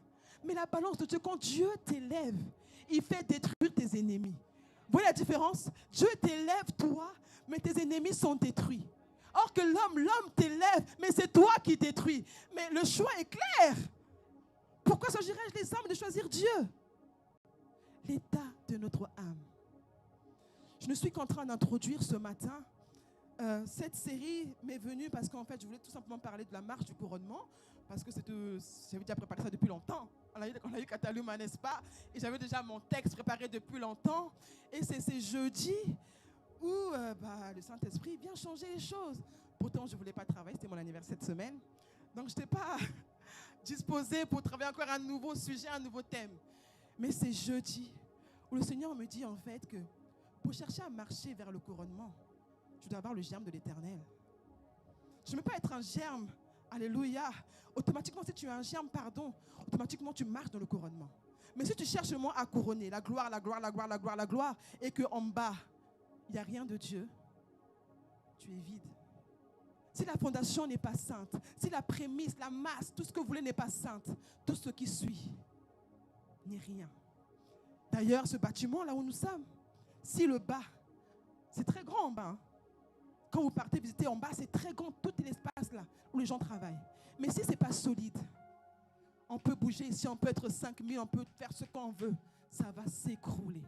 Mais la balance de Dieu, quand Dieu t'élève, il fait détruire tes ennemis. Vous voyez la différence? Dieu t'élève, toi, mais tes ennemis sont détruits. Or que l'homme t'élève, mais c'est toi qui détruis. Mais le choix est clair. Pourquoi s'agirait-je les hommes de choisir Dieu? L'état de notre âme. Je ne suis qu'en train d'introduire ce matin. Cette série m'est venue parce qu'en fait, je voulais tout simplement parler de la marche du couronnement. Parce que j'avais déjà préparé ça depuis longtemps. On a eu Cataluma, n'est-ce pas? Et j'avais déjà mon texte préparé depuis longtemps. Et c'est jeudi où le Saint-Esprit vient changer les choses. Pourtant, je ne voulais pas travailler, c'était mon anniversaire cette semaine. Donc, je n'étais pas disposée pour travailler encore un nouveau sujet, un nouveau thème. Mais c'est jeudi où le Seigneur me dit en fait que pour chercher à marcher vers le couronnement, tu dois avoir le germe de l'Éternel. Je ne veux pas être un germe, alléluia. Automatiquement, si tu es un germe, automatiquement tu marches dans le couronnement. Mais si tu cherches seulement à couronner la gloire, et qu'en bas, il n'y a rien de Dieu, tu es vide. Si la fondation n'est pas sainte, si la prémisse, la masse, tout ce que vous voulez n'est pas sainte, tout ce qui suit n'est rien. D'ailleurs, ce bâtiment, là où nous sommes, si le bas, c'est très grand en bas. Hein. Quand vous partez visiter en bas, c'est très grand, tout l'espace là où les gens travaillent. Mais si ce n'est pas solide, on peut bouger ici, on peut être 5000, on peut faire ce qu'on veut, ça va s'écrouler.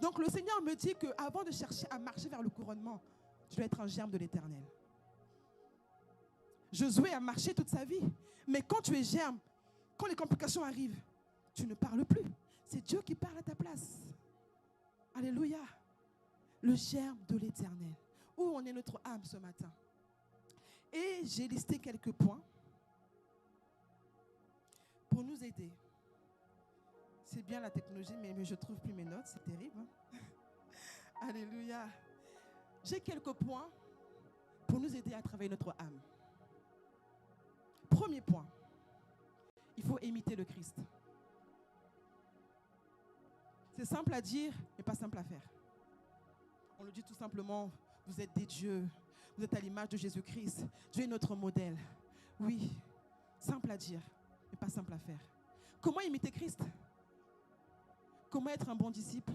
Donc le Seigneur me dit qu'avant de chercher à marcher vers le couronnement, tu dois être un germe de l'Éternel. Josué a marché toute sa vie, mais quand tu es germe, quand les complications arrivent, tu ne parles plus. C'est Dieu qui parle à ta place. Alléluia. Le germe de l'Éternel. Où en est notre âme ce matin? Et j'ai listé quelques points pour nous aider. C'est bien la technologie, mais je ne trouve plus mes notes, c'est terrible. Hein? Alléluia. J'ai quelques points pour nous aider à travailler notre âme. Premier point, il faut imiter le Christ. C'est simple à dire, mais pas simple à faire. On le dit tout simplement, vous êtes des dieux, vous êtes à l'image de Jésus-Christ. Dieu est notre modèle. Oui, simple à dire, mais pas simple à faire. Comment imiter Christ? Comment être un bon disciple?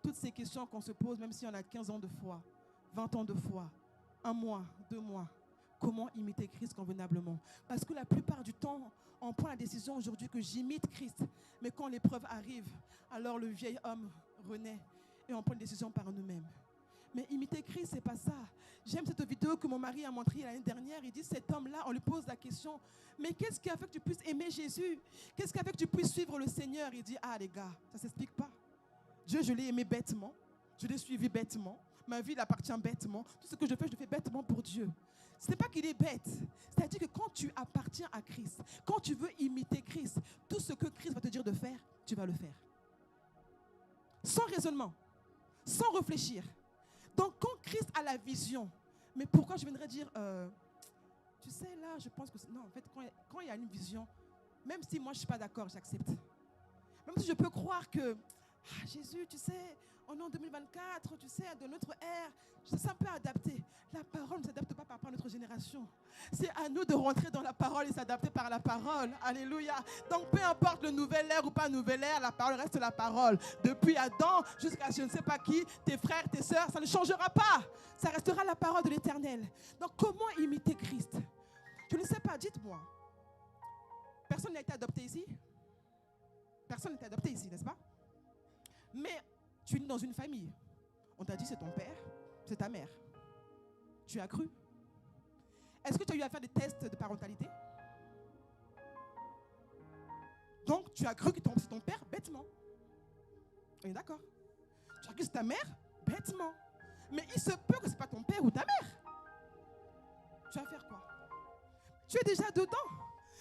Toutes ces questions qu'on se pose, même si on a 15 ans de foi, 20 ans de foi, 1 mois, 2 mois. Comment imiter Christ convenablement? Parce que la plupart du temps, on prend la décision aujourd'hui que j'imite Christ. Mais quand l'épreuve arrive, alors le vieil homme renaît et on prend une décision par nous-mêmes. Mais imiter Christ, ce n'est pas ça. J'aime cette vidéo que mon mari a montrée l'année dernière. Il dit, cet homme-là, on lui pose la question, mais qu'est-ce qui a fait que tu puisses aimer Jésus? Qu'est-ce qui a fait que tu puisses suivre le Seigneur? Il dit, ah les gars, ça ne s'explique pas. Dieu, je l'ai aimé bêtement. Je l'ai suivi bêtement. Ma vie, il appartient bêtement. Tout ce que je fais bêtement pour Dieu. Ce n'est pas qu'il est bête. C'est-à-dire que quand tu appartiens à Christ, quand tu veux imiter Christ, tout ce que Christ va te dire de faire, tu vas le faire. Sans raisonnement, sans réfléchir. Donc quand Christ a la vision, mais pourquoi je viendrais dire, tu sais là, je pense que... Non, en fait, quand il y a une vision, même si moi je ne suis pas d'accord, j'accepte. Même si je peux croire que... Ah, Jésus, tu sais, on est en 2024, tu sais, de notre ère, c'est un peu adapté. La parole ne s'adapte pas par rapport à notre génération. C'est à nous de rentrer dans la parole et s'adapter par la parole. Alléluia. Donc, peu importe le nouvel ère ou pas nouvel ère, la parole reste la parole. Depuis Adam jusqu'à je ne sais pas qui, tes frères, tes sœurs, ça ne changera pas. Ça restera la parole de l'Éternel. Donc, comment imiter Christ? Je ne sais pas, dites-moi. Personne n'a été adopté ici? Personne n'a été adopté ici, n'est-ce pas? Mais tu es né dans une famille. On t'a dit c'est ton père, c'est ta mère. Tu as cru. Est-ce que tu as eu à faire des tests de parentalité? Donc tu as cru que c'est ton père bêtement. On est d'accord? Tu as cru que c'est ta mère bêtement. Mais il se peut que ce n'est pas ton père ou ta mère. Tu vas faire quoi? Tu es déjà dedans.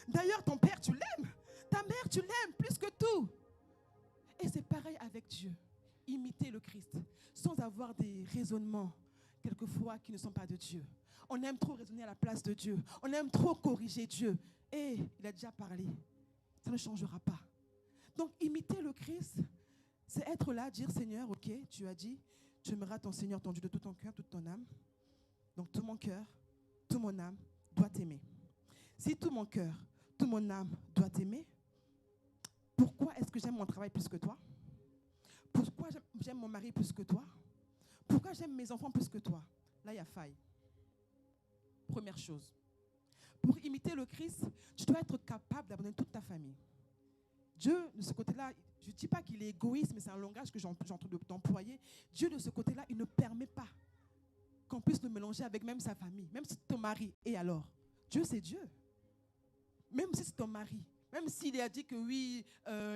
D'ailleurs, ton père, tu l'aimes. Ta mère, tu l'aimes plus que tout. Et c'est pareil avec Dieu. Imiter le Christ sans avoir des raisonnements, quelquefois, qui ne sont pas de Dieu. On aime trop raisonner à la place de Dieu. On aime trop corriger Dieu. Et il a déjà parlé. Ça ne changera pas. Donc, imiter le Christ, c'est être là, dire Seigneur, ok, tu as dit, tu aimeras ton Seigneur, ton Dieu de tout ton cœur, toute ton âme. Donc, tout mon cœur, toute mon âme doit t'aimer. Si tout mon cœur, toute mon âme doit t'aimer, pourquoi est-ce que j'aime mon travail plus que toi? Pourquoi j'aime mon mari plus que toi? Pourquoi j'aime mes enfants plus que toi? Là, il y a faille. Première chose. Pour imiter le Christ, tu dois être capable d'abandonner toute ta famille. Dieu, de ce côté-là, je ne dis pas qu'il est égoïste, mais c'est un langage que j'ai en train d'employer. Dieu, de ce côté-là, il ne permet pas qu'on puisse le mélanger avec même sa famille, même si c'est ton mari. Et alors? Dieu, c'est Dieu. Même si c'est ton mari, même s'il a dit que oui,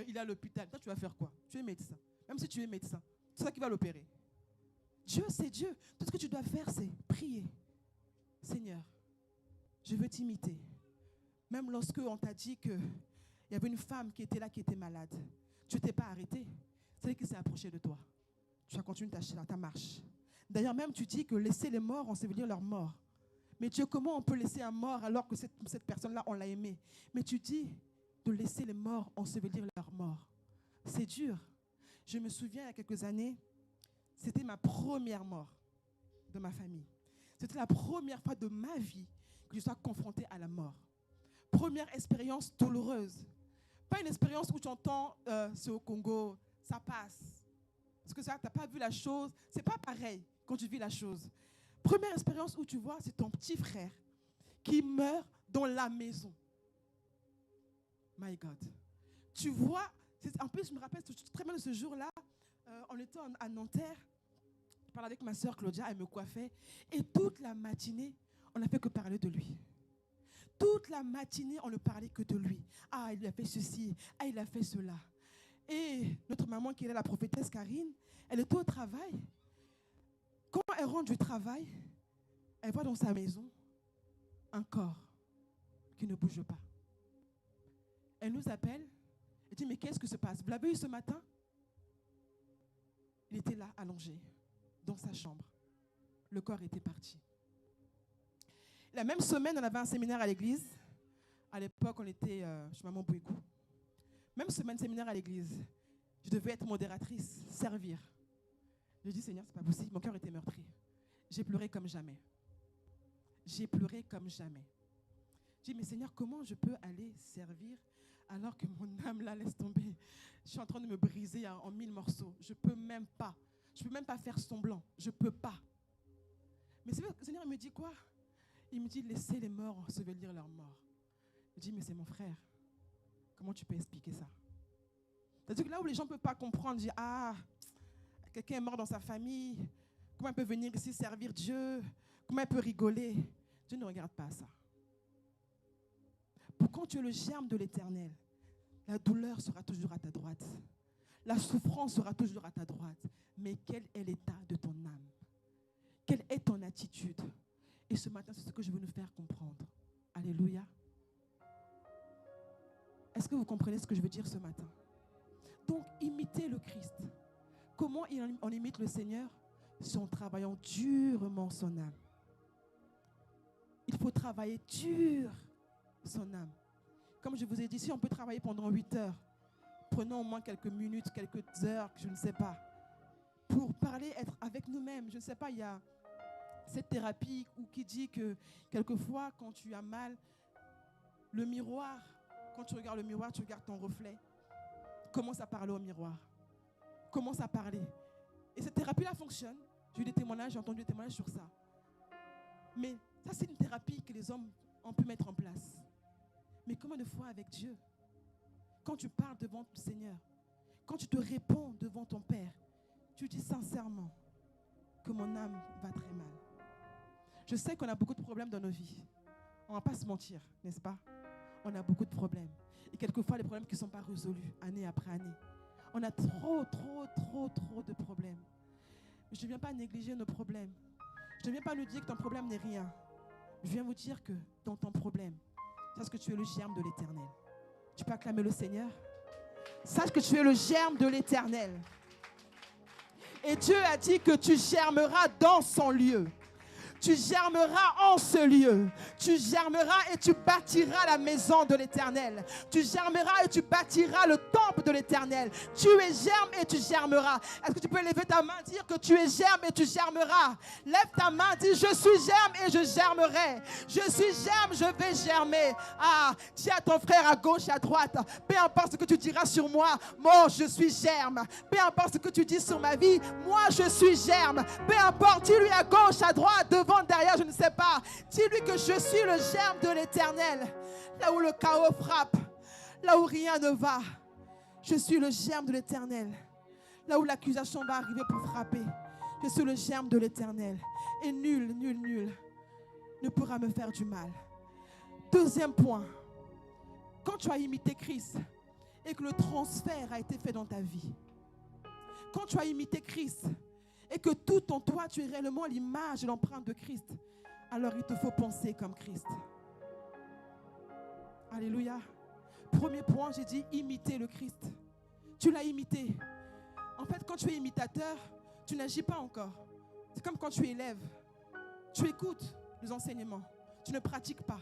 il a l'hôpital, toi, tu vas faire quoi? Tu es médecin. Même si tu es médecin, c'est ça qui va l'opérer. Dieu, c'est Dieu. Tout ce que tu dois faire, c'est prier. Seigneur, je veux t'imiter. Même lorsque on t'a dit qu'il y avait une femme qui était là, qui était malade, tu ne t'es pas arrêté. C'est elle qui s'est approchée de toi. Tu as continué ta marche. D'ailleurs, même tu dis que laisser les morts, ensevelir leurs morts. Mais Dieu, comment on peut laisser un mort alors que cette personne-là, on l'a aimé? Mais tu dis de laisser les morts ensevelir leurs morts. C'est dur. Je me souviens, il y a quelques années, c'était ma première mort de ma famille. C'était la première fois de ma vie que je sois confrontée à la mort. Première expérience douloureuse. Pas une expérience où tu entends, c'est au Congo, ça passe. Parce que ça, tu n'as pas vu la chose. C'est pas pareil quand tu vis la chose. Première expérience où tu vois, c'est ton petit frère qui meurt dans la maison. My God. Tu vois, en plus, je me rappelle très bien de ce jour-là, on était à Nanterre. Je parlais avec ma soeur Claudia, elle me coiffait. Et toute la matinée, on n'a fait que parler de lui. Toute la matinée, on ne parlait que de lui. Ah, il a fait ceci. Ah, il a fait cela. Et notre maman, qui est là, la prophétesse Karine, elle était au travail. Quand elle rentre du travail, elle voit dans sa maison un corps qui ne bouge pas. Elle nous appelle. Elle dit, mais qu'est-ce que se passe? Vous l'avez eu ce matin? Il était là, allongé, dans sa chambre. Le corps était parti. La même semaine, on avait un séminaire à l'église. À l'époque, on était chez Maman Bouikou. Même semaine, séminaire à l'église. Je devais être modératrice, servir. Je dis, Seigneur, c'est pas possible. Mon cœur était meurtri. J'ai pleuré comme jamais. J'ai pleuré comme jamais. Je dis, mais Seigneur, comment je peux aller servir alors que mon âme là laisse tomber? Je suis en train de me briser en 1000 morceaux. Je ne peux même pas. Je ne peux même pas faire semblant. Je ne peux pas. Mais le Seigneur me dit quoi? Il me dit, laissez les morts ensevelir leurs morts. Je dis, mais c'est mon frère. Comment tu peux expliquer ça? C'est-à-dire que là où les gens ne peuvent pas comprendre, je dis, ah, quelqu'un est mort dans sa famille. Comment il peut venir ici servir Dieu? Comment il peut rigoler? Dieu ne regarde pas ça. Pour quand tu es le germe de l'Éternel, la douleur sera toujours à ta droite. La souffrance sera toujours à ta droite. Mais quel est l'état de ton âme? Quelle est ton attitude? Et ce matin, c'est ce que je veux nous faire comprendre. Alléluia. Est-ce que vous comprenez ce que je veux dire ce matin? Donc, imitez le Christ. Comment on imite le Seigneur? C'est en travaillant durement son âme. Il faut travailler dur son âme. Comme je vous ai dit, si on peut travailler pendant 8 heures, prenons au moins quelques minutes, quelques heures, je ne sais pas, pour parler, être avec nous-mêmes. Je ne sais pas, il y a cette thérapie qui dit que quelquefois, quand tu as mal, le miroir, quand tu regardes le miroir, tu regardes ton reflet. Commence à parler au miroir. Commence à parler. Et cette thérapie-là fonctionne. J'ai eu des témoignages, j'ai entendu des témoignages sur ça. Mais ça, c'est une thérapie que les hommes ont pu mettre en place. Mais combien de fois avec Dieu? Quand tu parles devant le Seigneur, quand tu te réponds devant ton Père, tu dis sincèrement que mon âme va très mal. Je sais qu'on a beaucoup de problèmes dans nos vies. On ne va pas se mentir, n'est-ce pas? On a beaucoup de problèmes. Et quelquefois, les problèmes qui ne sont pas résolus, année après année. On a trop de problèmes. Mais je ne viens pas négliger nos problèmes. Je ne viens pas nous dire que ton problème n'est rien. Je viens vous dire que dans ton problème, sache que tu es le germe de l'Éternel. Tu peux acclamer le Seigneur. Sache que tu es le germe de l'Éternel. Et Dieu a dit que tu germeras dans son lieu. Tu germeras en ce lieu. Tu germeras et tu bâtiras la maison de l'Éternel. Tu germeras et tu bâtiras le temple de l'Éternel. Tu es germe et tu germeras. Est-ce que tu peux lever ta main, dire que tu es germe et tu germeras? Lève ta main, dis je suis germe et je germerai. Je suis germe, je vais germer. Ah, dis à ton frère à gauche et à droite, peu importe ce que tu diras sur moi, moi je suis germe. Peu importe ce que tu dis sur ma vie, moi je suis germe. Peu importe, dis-lui à gauche, à droite, devant, derrière, je ne sais pas. Dis-lui que je suis le germe de l'Éternel. Là où le chaos frappe, là où rien ne va, je suis le germe de l'Éternel. Là où l'accusation va arriver pour frapper, je suis le germe de l'Éternel. Et nul ne pourra me faire du mal. Deuxième point, quand tu as imité Christ et que le transfert a été fait dans ta vie, quand tu as imité Christ et que tout en toi, tu es réellement l'image et l'empreinte de Christ, alors il te faut penser comme Christ. Alléluia. Premier point, j'ai dit imiter le Christ. Tu l'as imité. En fait, quand tu es imitateur, tu n'agis pas encore. C'est comme quand tu es élève. Tu écoutes les enseignements. Tu ne pratiques pas.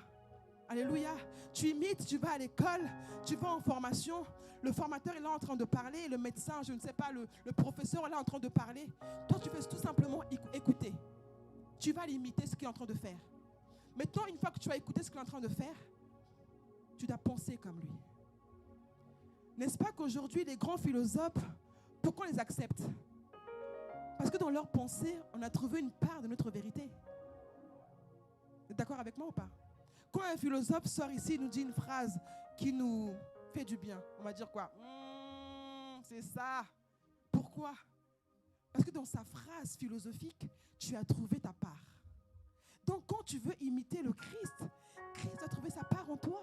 Alléluia. Tu imites, tu vas à l'école, tu vas en formation. Le formateur est là en train de parler, le médecin, je ne sais pas, le professeur est là en train de parler. Toi, tu fais tout simplement écouter. Tu vas l'imiter ce qu'il est en train de faire. Maintenant, une fois que tu as écouté ce qu'il est en train de faire, tu dois penser comme lui. N'est-ce pas qu'aujourd'hui, les grands philosophes, pourquoi on les accepte? Parce que dans leur pensée, on a trouvé une part de notre vérité. Vous êtes d'accord avec moi ou pas? Quand un philosophe sort ici, il nous dit une phrase qui nous fait du bien, on va dire quoi? C'est ça. Pourquoi? Parce que dans sa phrase philosophique, tu as trouvé ta part. Donc quand tu veux imiter le Christ, Christ a trouvé sa part en toi.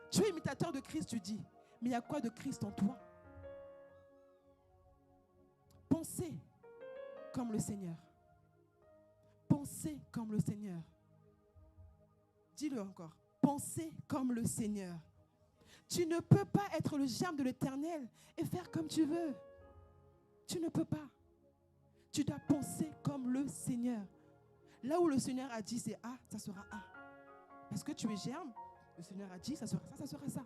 Tu es imitateur de Christ, tu dis, mais il y a quoi de Christ en toi? Pensez comme le Seigneur. Pensez comme le Seigneur. Dis-le encore. Pensez comme le Seigneur. Tu ne peux pas être le germe de l'Éternel et faire comme tu veux. Tu ne peux pas. Tu dois penser comme le Seigneur. Là où le Seigneur a dit c'est A, ça sera A. Parce que tu es germe, le Seigneur a dit ça sera ça, ça sera ça.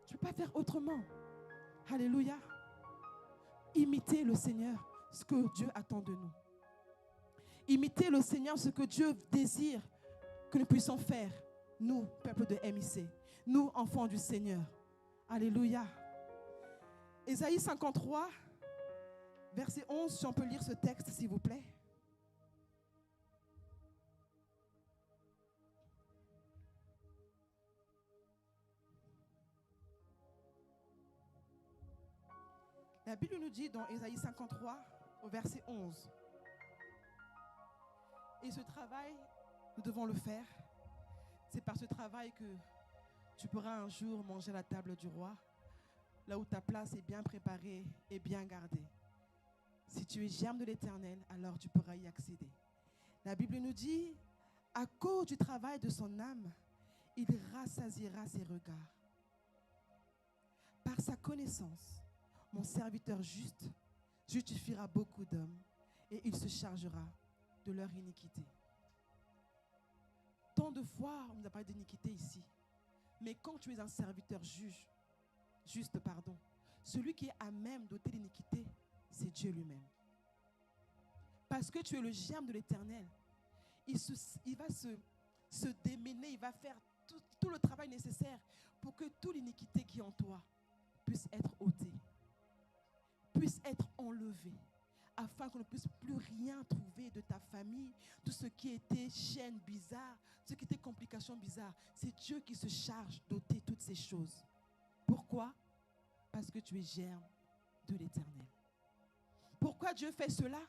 Tu ne peux pas faire autrement. Alléluia. Imitez le Seigneur, ce que Dieu attend de nous. Imitez le Seigneur, ce que Dieu désire que nous puissions faire, nous, peuple de MIC, nous, enfants du Seigneur. Alléluia. Ésaïe 53, verset 11, si on peut lire ce texte, s'il vous plaît. La Bible nous dit dans Ésaïe 53, au verset 11, et ce travail, nous devons le faire. C'est par ce travail que tu pourras un jour manger à la table du roi, là où ta place est bien préparée et bien gardée. Si tu es germe de l'Éternel, alors tu pourras y accéder. La Bible nous dit, à cause du travail de son âme, il rassasiera ses regards. Par sa connaissance, mon serviteur juste justifiera beaucoup d'hommes et il se chargera de leur iniquité. Tant de fois, on nous a parlé d'iniquité ici. Mais quand tu es un serviteur juste, celui qui est à même d'ôter l'iniquité, c'est Dieu lui-même. Parce que tu es le germe de l'Éternel, il va se démêler, il va faire tout le travail nécessaire pour que toute l'iniquité qui est en toi puisse être ôtée, puisse être enlevée, afin qu'on ne puisse plus rien trouver de ta famille, tout ce qui était chaîne bizarre, ce qui était complication bizarre. C'est Dieu qui se charge d'ôter toutes ces choses. Pourquoi? Parce que tu es germe de l'Éternel. Pourquoi Dieu fait cela?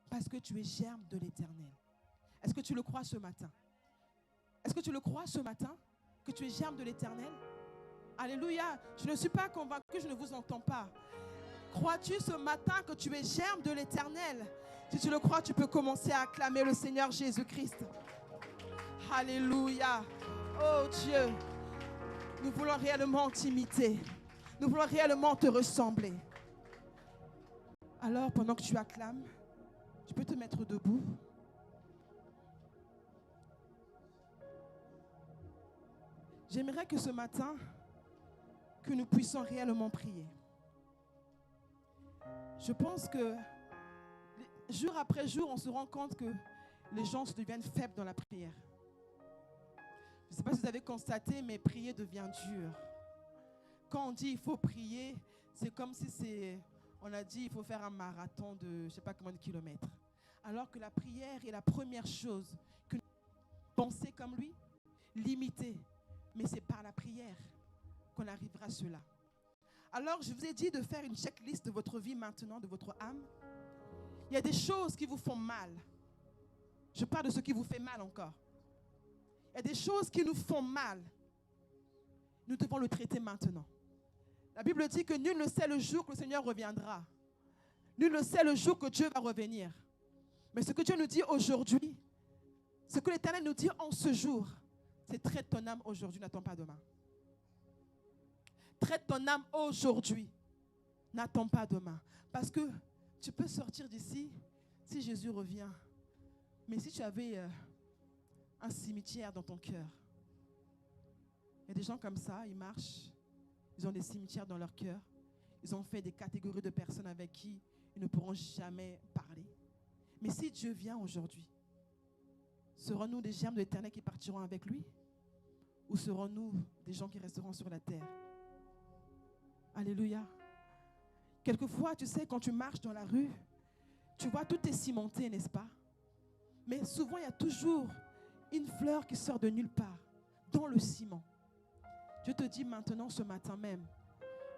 Parce que tu es germe de l'Éternel. Est-ce que tu le crois ce matin? Est-ce que tu le crois ce matin que tu es germe de l'Éternel? Alléluia. Je ne suis pas convaincu, je ne vous entends pas. Crois-tu ce matin que tu es germe de l'Éternel? Si tu le crois, tu peux commencer à acclamer le Seigneur Jésus-Christ. Alléluia. Oh Dieu, nous voulons réellement t'imiter. Nous voulons réellement te ressembler. Alors, pendant que tu acclames, tu peux te mettre debout. J'aimerais que ce matin, que nous puissions réellement prier. Je pense que jour après jour, on se rend compte que les gens se deviennent faibles dans la prière. Je ne sais pas si vous avez constaté, mais prier devient dur. Quand on dit il faut prier, c'est comme si on a dit il faut faire un marathon de je ne sais pas combien de kilomètres. Alors que la prière est la première chose que nous penser comme lui, l'imiter. Mais c'est par la prière qu'on arrivera à cela. Alors, je vous ai dit de faire une checklist de votre vie maintenant, de votre âme. Il y a des choses qui vous font mal. Je parle de ce qui vous fait mal encore. Il y a des choses qui nous font mal. Nous devons le traiter maintenant. La Bible dit que nul ne sait le jour que le Seigneur reviendra. Nul ne sait le jour que Dieu va revenir. Mais ce que Dieu nous dit aujourd'hui, ce que l'Éternel nous dit en ce jour, c'est traite ton âme aujourd'hui, n'attends pas demain. Traite ton âme aujourd'hui, n'attends pas demain. Parce que tu peux sortir d'ici si Jésus revient. Mais si tu avais un cimetière dans ton cœur, il y a des gens comme ça, ils marchent, ils ont des cimetières dans leur cœur. Ils ont fait des catégories de personnes avec qui ils ne pourront jamais parler. Mais si Dieu vient aujourd'hui, serons-nous des germes de l'Éternel qui partiront avec lui? Ou serons-nous des gens qui resteront sur la terre? Alléluia. Quelquefois, tu sais, quand tu marches dans la rue, tu vois, tout est cimenté, n'est-ce pas? Mais souvent, il y a toujours une fleur qui sort de nulle part, dans le ciment. Dieu te dit maintenant, ce matin même,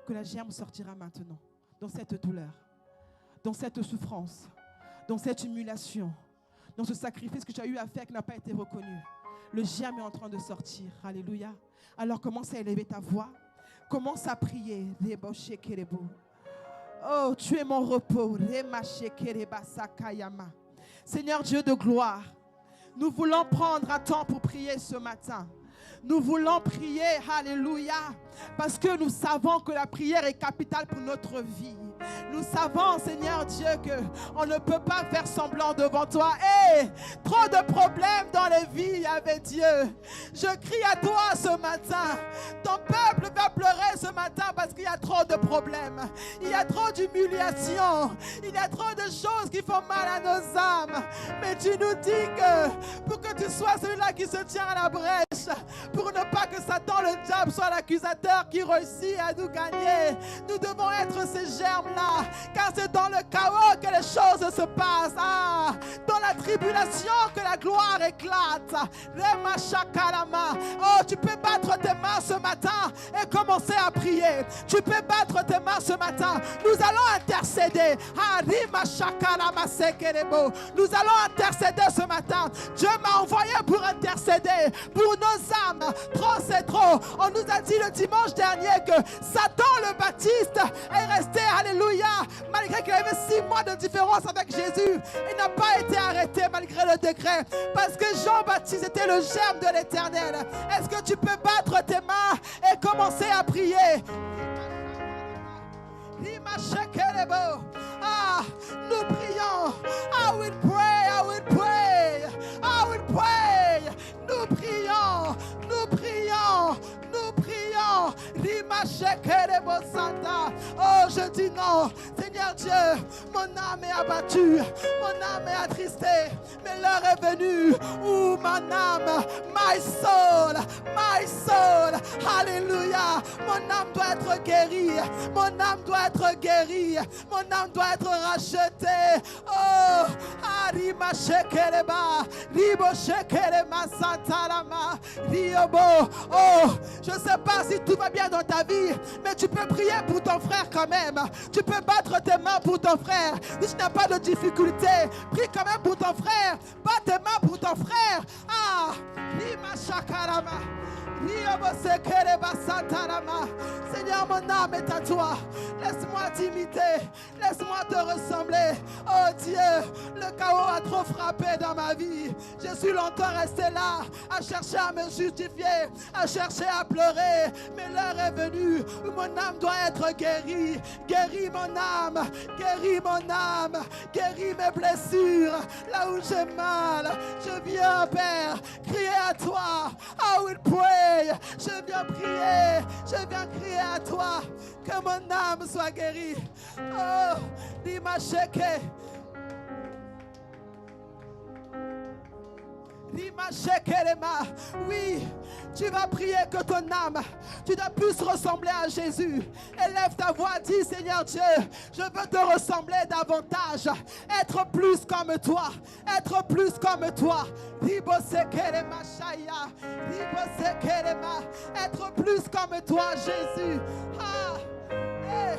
que la germe sortira maintenant, dans cette douleur, dans cette souffrance, dans cette humiliation, dans ce sacrifice que tu as eu à faire qui n'a pas été reconnu. Le germe est en train de sortir. Alléluia. Alors commence à élever ta voix. Commence à prier. Oh, tu es mon repos. Seigneur Dieu de gloire, nous voulons prendre un temps pour prier ce matin. Nous voulons prier, alléluia, parce que nous savons que la prière est capitale pour notre vie. Nous savons, Seigneur Dieu, qu'on ne peut pas faire semblant devant toi. Trop de problèmes dans les vies avec Dieu. Je crie à toi ce matin. Ton peuple va pleurer ce matin parce qu'il y a trop de problèmes. Il y a trop d'humiliation. Il y a trop de choses qui font mal à nos âmes. Mais tu nous dis que pour que tu sois celui-là qui se tient à la brèche, pour ne pas que Satan, le diable, soit l'accusateur qui réussit à nous gagner, nous devons être ces germes-là. Car c'est dans le chaos que les choses se passent. Dans la tribulation que la gloire éclate. Oh, tu peux battre tes mains ce matin et commencer à prier. Tu peux battre tes mains ce matin. Nous allons intercéder. Nous allons intercéder ce matin. Dieu m'a envoyé pour intercéder pour nos âmes. Trop c'est trop. On nous a dit le dimanche dernier que Satan le Baptiste est resté, alléluia, malgré qu'il avait 6 mois de différence avec Jésus, il n'a pas été arrêté malgré le décret, parce que Jean-Baptiste était le germe de l'Éternel. Est-ce que tu peux battre tes mains et commencer à prier? Nous prions. I will pray, I will pray, I will pray. Nous prions, nous prions, nous prions. Oh, je dis non. Seigneur Dieu, mon âme est abattue, mon âme est attristée, mais l'heure est venue où mon âme, my soul, alléluia, mon âme doit être guérie, mon âme doit être guérie, mon âme doit être rachetée. Oh, Arima Shekereba, Ribo Shekerema Santarama, Riobo. Oh, je ne sais pas si tout va bien dans ta vie, mais tu peux prier pour ton frère quand même. Tu peux battre tes mains pour ton frère. Si tu n'as pas de difficulté, prie quand même pour ton frère. Bats tes mains pour ton frère. Lima Shakarama. Seigneur Seigneur, mon âme est à toi. Laisse-moi t'imiter. Laisse-moi te ressembler. Oh Dieu, le chaos a trop frappé dans ma vie. Je suis longtemps resté là, à chercher à me justifier, à chercher à pleurer. Mais l'heure est venue où mon âme doit être guérie. Guéris mon âme, guéris mon âme, guéris mes blessures. Là où j'ai mal, je viens, Père, crier à toi. I will pray. Je viens prier, je viens crier à toi. Que mon âme soit guérie. Oh, Lima Sheke. Oui, tu vas prier que ton âme, tu dois plus ressembler à Jésus. Élève ta voix, dis Seigneur Dieu, je veux te ressembler davantage, être plus comme toi, être plus comme toi. Être plus comme toi, Jésus. Ah, hey.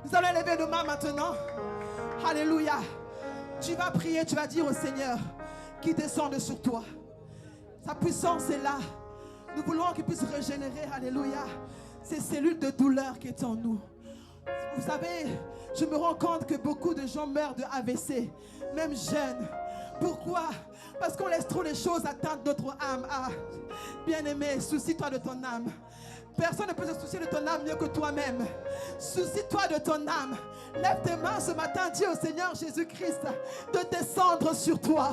Nous allons lever nos mains maintenant. Alléluia. Tu vas prier, tu vas dire au Seigneur qu'il descende sur toi. Sa puissance est là. Nous voulons qu'il puisse régénérer, alléluia, ces cellules de douleur qui sont en nous. Vous savez, je me rends compte que beaucoup de gens meurent de AVC, même jeunes. Pourquoi? Parce qu'on laisse trop les choses atteindre notre âme. Ah, bien-aimé, soucie-toi de ton âme. Personne ne peut se soucier de ton âme mieux que toi-même. Soucie-toi de ton âme. Lève tes mains ce matin, dis au Seigneur Jésus-Christ de descendre sur toi.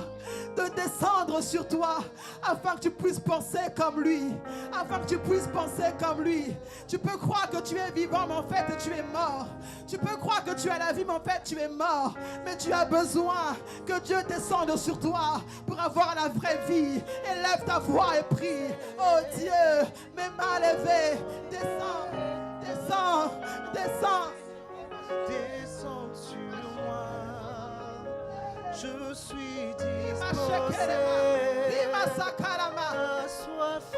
De descendre sur toi. Afin que tu puisses penser comme lui. Afin que tu puisses penser comme lui. Tu peux croire que tu es vivant, mais en fait tu es mort. Tu peux croire que tu as la vie, mais en fait tu es mort. Mais tu as besoin que Dieu descende sur toi pour avoir la vraie vie. Élève ta voix et prie. Oh Dieu, mes mains levées. Descends, descends, descends. Descends sur moi. Je suis disposé.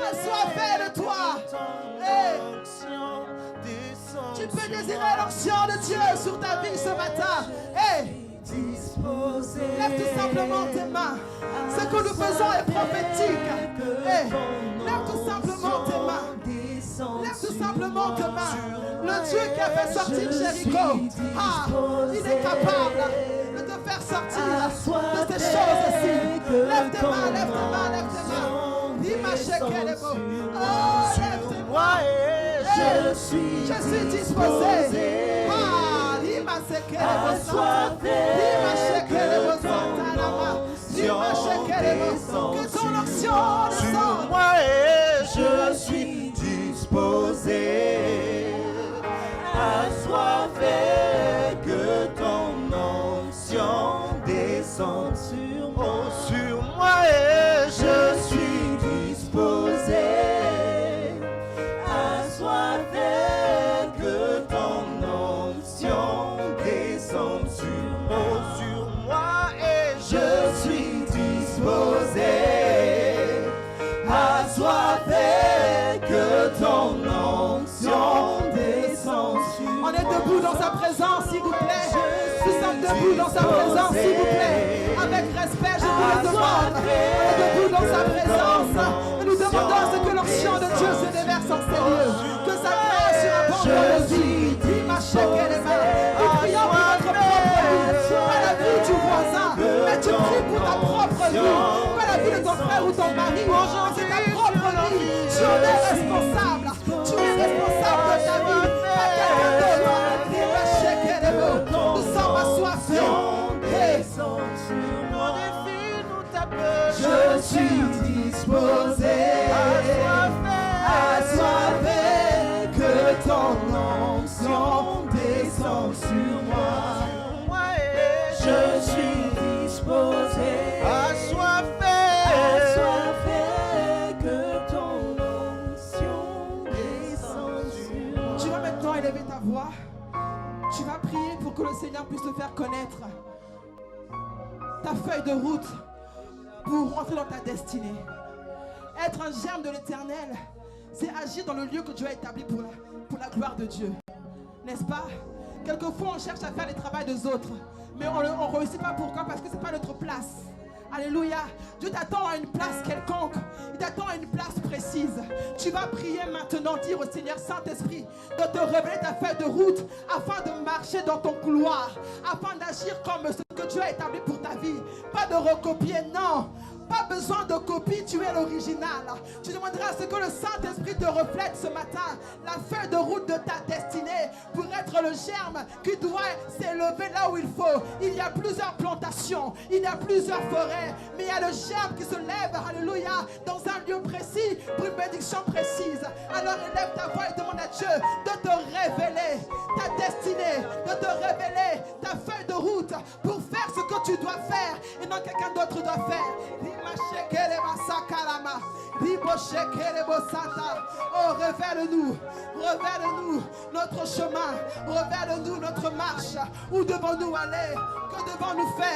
Assoiffé de toi. Hey. Tu peux désirer l'onction de Dieu sur ta vie ce matin. Hey. Lève tout simplement tes mains. Ce que nous faisons est prophétique. Hey. Lève tout simplement tes mains. Lève tout simplement tes mains. Le Dieu qui a fait sortir Jéricho, ah, il est capable de te faire sortir de ces choses-ci. Lève tes mains, lève tes mains, lève tes mains. Dis-moi, les mots. Oh, lève tes mains. Je suis disposé. Ah, dis-moi, que ton onction descende. Moi et je suis disposé. Assoiffé, que ton onction descende sur moi. Sur moi et je suis disposé. Assoiffé, que ton onction descende sur moi et je suis disposé. Assoiffé, que ton onction descende sur moi. On est debout dans sa présence, s'il vous plaît. Nous sommes debout dans sa présence, s'il vous plaît. Avec respect, je vous le demande. On est debout dans sa présence. Et nous demandons à ce que l'onction de Dieu se déverse en ces lieux. Que sa grâce surabonde dans nos vies. Nous prions pour notre propre vie. Pas la vie du voisin, mais tu pries pour ta propre vie. Pas la vie de ton frère ou ton mari. C'est ta propre vie. Tu en es responsable. Tu es responsable de ta vie. Pas quelqu'un d'autre. Nous sommes assoiffés. Je suis disposé. Assoiffé, que ton onction descende sur moi. Je suis disposé. Assoiffé, que ton onction descende sur moi. Tu vas maintenant élever ta voix. Tu vas prier pour que le Seigneur puisse te faire connaître ta feuille de route pour rentrer dans ta destinée. Être un germe de l'Éternel, c'est agir dans le lieu que Dieu a établi pour la gloire de Dieu. N'est-ce pas? Quelquefois, on cherche à faire le travail des autres, mais on ne réussit pas. Pourquoi? Parce que ce n'est pas notre place. Alléluia. Dieu t'attend à une place quelconque. Il t'attend à une place précise. Tu vas prier maintenant, dire au Seigneur Saint-Esprit de te révéler ta feuille de route afin de marcher dans ton couloir, afin d'agir comme ce que Dieu a établi pour ta vie. Pas de recopier, non. Pas besoin de copie, tu es l'original. Tu demanderas à ce que le Saint-Esprit te reflète ce matin la feuille de route de ta destinée pour être le germe qui doit s'élever là où il faut. Il y a plusieurs plantations, il y a plusieurs forêts, mais il y a le germe qui se lève, alléluia, dans un lieu précis pour une bénédiction précise. Alors élève ta voix et demande à Dieu de te révéler ta destinée, de te révéler ta feuille de route pour faire ce que tu dois faire et non quelqu'un d'autre doit faire. Oh, révèle-nous, révèle-nous notre chemin, révèle-nous notre marche. Où devons-nous aller? Que devons-nous faire?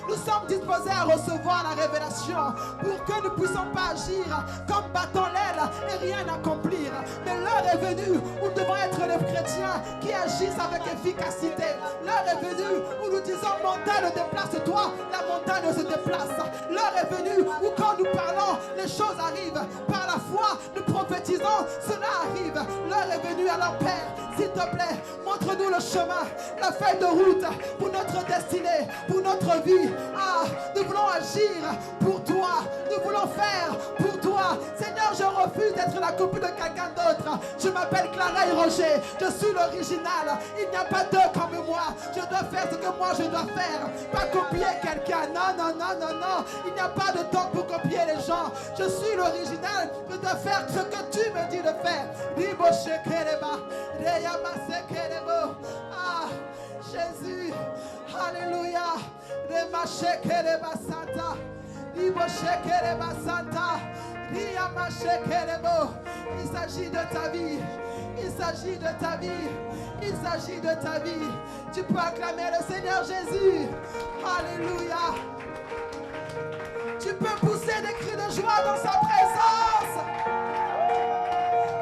Nous sommes disposés à recevoir la révélation pour que nous ne puissions pas agir comme battant l'aile et rien accomplir. Mais l'heure est venue où nous devons être les chrétiens qui agissent avec efficacité. L'heure est venue où nous disons montagne, déplace-toi, la montagne se déplace. L'heure est venue où quand nous parlons, les choses arrivent. Par la foi, nous prophétisons, cela arrive. L'heure est venue, alors Père, s'il te plaît, montre-nous le chemin, la feuille de route pour notre destinée, pour notre vie. Ah, nous voulons agir pour toi, nous voulons faire pour toi. Seigneur, je refuse d'être la copie de quelqu'un d'autre. Je m'appelle Clara et Roger, je suis l'original. Il n'y a pas deux comme moi. Je dois faire ce que moi je dois faire, pas copier quelqu'un. Non, non, non, non, non. Il n'y a pas de temps pour copier les gens. Je suis l'original, je dois faire ce que tu me dis de faire. Ah, Jésus, alléluia. Il s'agit de ta vie. Il s'agit de ta vie. Il s'agit de ta vie. Tu peux acclamer le Seigneur Jésus. Alléluia. Tu peux pousser des cris de joie dans sa présence.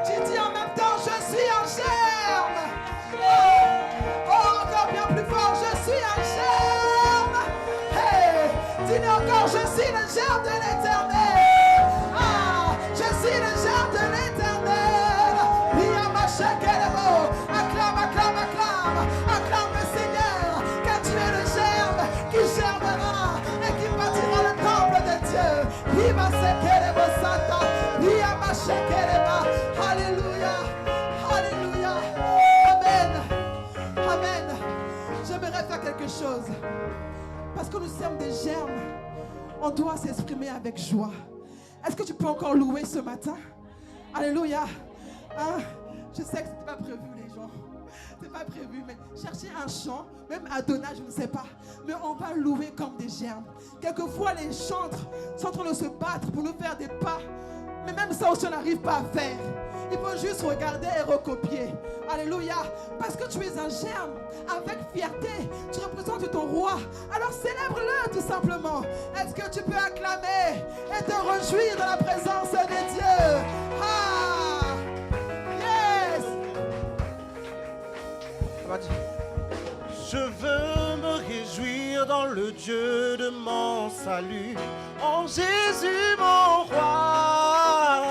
Tu dis en même temps, je suis un germe. Oh, encore bien plus fort, je suis un germe. Hey, dis-le encore, je suis le germe de l'Éternel. Ah, je suis le germe de l'Éternel. Acclame, acclame, acclame. Acclame le Seigneur, car tu es le germe qui germera et qui bâtira le temple de Dieu. Alléluia. Alléluia. Amen. Amen. J'aimerais faire quelque chose. Parce que nous sommes des germes, on doit s'exprimer avec joie. Est-ce que tu peux encore louer ce matin? Alléluia. Hein? Je sais que ce n'était pas prévu, les gens. C'est pas prévu, mais chercher un chant, même à Donna, je ne sais pas. Mais on va louer comme des germes. Quelquefois, les chantres sont en train de se battre pour nous faire des pas. Mais même ça aussi, on n'arrive pas à faire. Il faut juste regarder et recopier. Alléluia. Parce que tu es un germe. Avec fierté, tu représentes ton roi. Alors célèbre-le tout simplement. Est-ce que tu peux acclamer et te réjouir dans la présence de Dieu? Ah! Yes! Je veux me réjouir dans le Dieu de mon salut, en Jésus mon roi.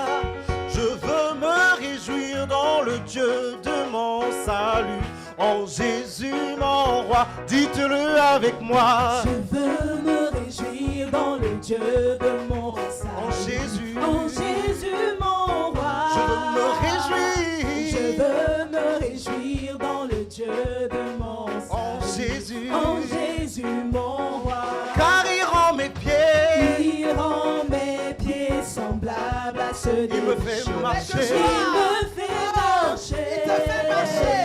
Je veux me réjouir dans le Dieu de mon salut, en Jésus mon roi. Dites-le avec moi. Je veux me réjouir dans le Dieu de mon salut, En Jésus mon roi. je veux me réjouir. Je veux me réjouir dans le Dieu de mon salut, En Jésus mon roi. car il rend mes pieds, Il rend mes pieds semblables à ceux des il me fait bichons. marcher. Il me fait marcher. Il te fait marcher.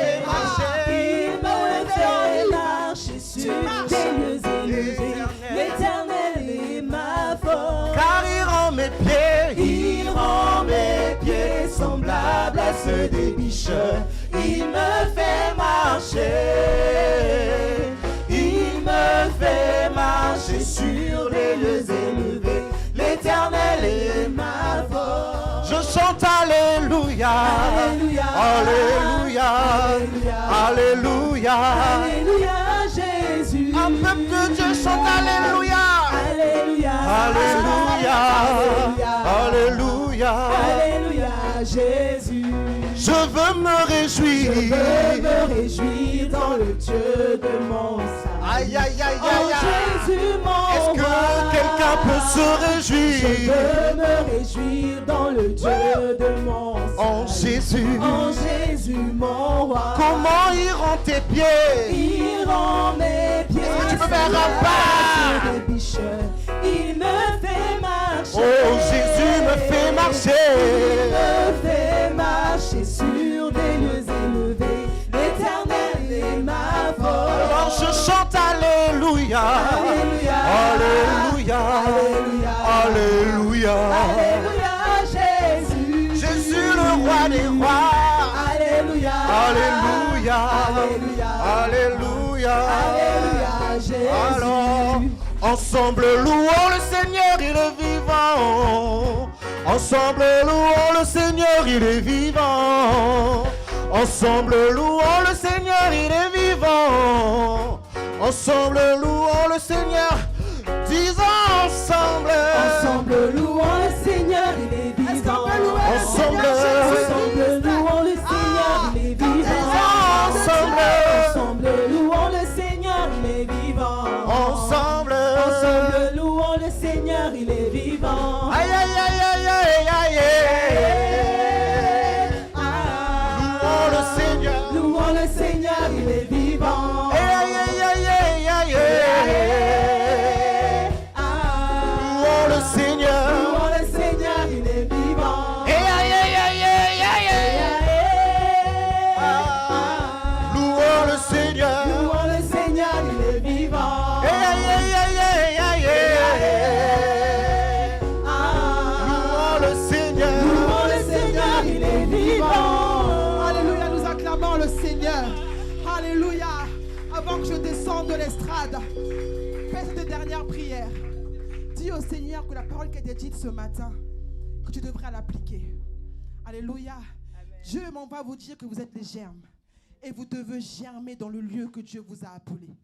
Il me fait marcher sur des lieux élevés. L'Éternel est ma force. Car il rend mes pieds, Il rend mes pieds semblables à ceux des bichons. Il me fait marcher. Il me fait marcher sur les lieux élevés. L'Éternel est ma force. je chante Alléluia, Alléluia. Alléluia, Alléluia. Alléluia. Alléluia, Jésus. Un peuple de Dieu chante Alléluia, Alléluia. Alléluia. Alléluia, Jésus. Je veux me réjouir. Je veux me réjouir dans le Dieu de mon salut. Aïe, aïe, aïe, Oh aïe, aïe. Jésus, mon Est-ce que roi. quelqu'un peut se Je réjouir veux me réjouir dans le Dieu de mon salut. en Jésus? En Jésus, mon roi. Comment iront tes pieds? Il rend mes pieds. Est-ce que tu peux faire un pas? sur des biches. Il me fait marcher. Oh, Jésus me fait Il marcher. me fait marcher sur des lieux élevés. L'Éternel est ma force. Alors je chante Alléluia. Alléluia. Alléluia. Alléluia. Alléluia. Alléluia, Jésus. Jésus le roi des rois. Alléluia. Alléluia. Alléluia. Alléluia. Alléluia, Jésus. Alors, ensemble louons le Seigneur, il est vivant. Ensemble louons le Seigneur, il est vivant. Ensemble louons le Seigneur, il est vivant. Ensemble louons le Seigneur. Disons ensemble. Ensemble louons le Seigneur, il est vivant. Ensemble. Ensemble louons le Seigneur, il est vivant. Ensemble. Ensemble louons le Seigneur, il est vivant. Ensemble. Ensemble louons le Seigneur, il est vivant. Aïe, aïe, aïe, aïe, aïe, aïe, aïe. Louons le Seigneur. Louons le Seigneur, il est vivant. Aïe, aïe, aïe, aïe, aïe, aïe. Louons le Seigneur. Louons le Seigneur, il est vivant. Aïe, aïe, aïe, aïe, aïe, aïe. Louons le Seigneur. Louons le Seigneur, il est vivant. Aïe, aïe, aïe, aïe, aïe, aïe. Louons le Seigneur. Louons le Seigneur, il est vivant. Alléluia, nous acclamons le Seigneur. Alléluia. Avant que je descende de l'estrade, fais cette dernière prière. Dis au Seigneur que la parole qui a été dite ce matin, que tu devrais l'appliquer. Alléluia. Dieu m'envoie vous dire que vous êtes les germes. Et vous devez germer dans le lieu que Dieu vous a appelé.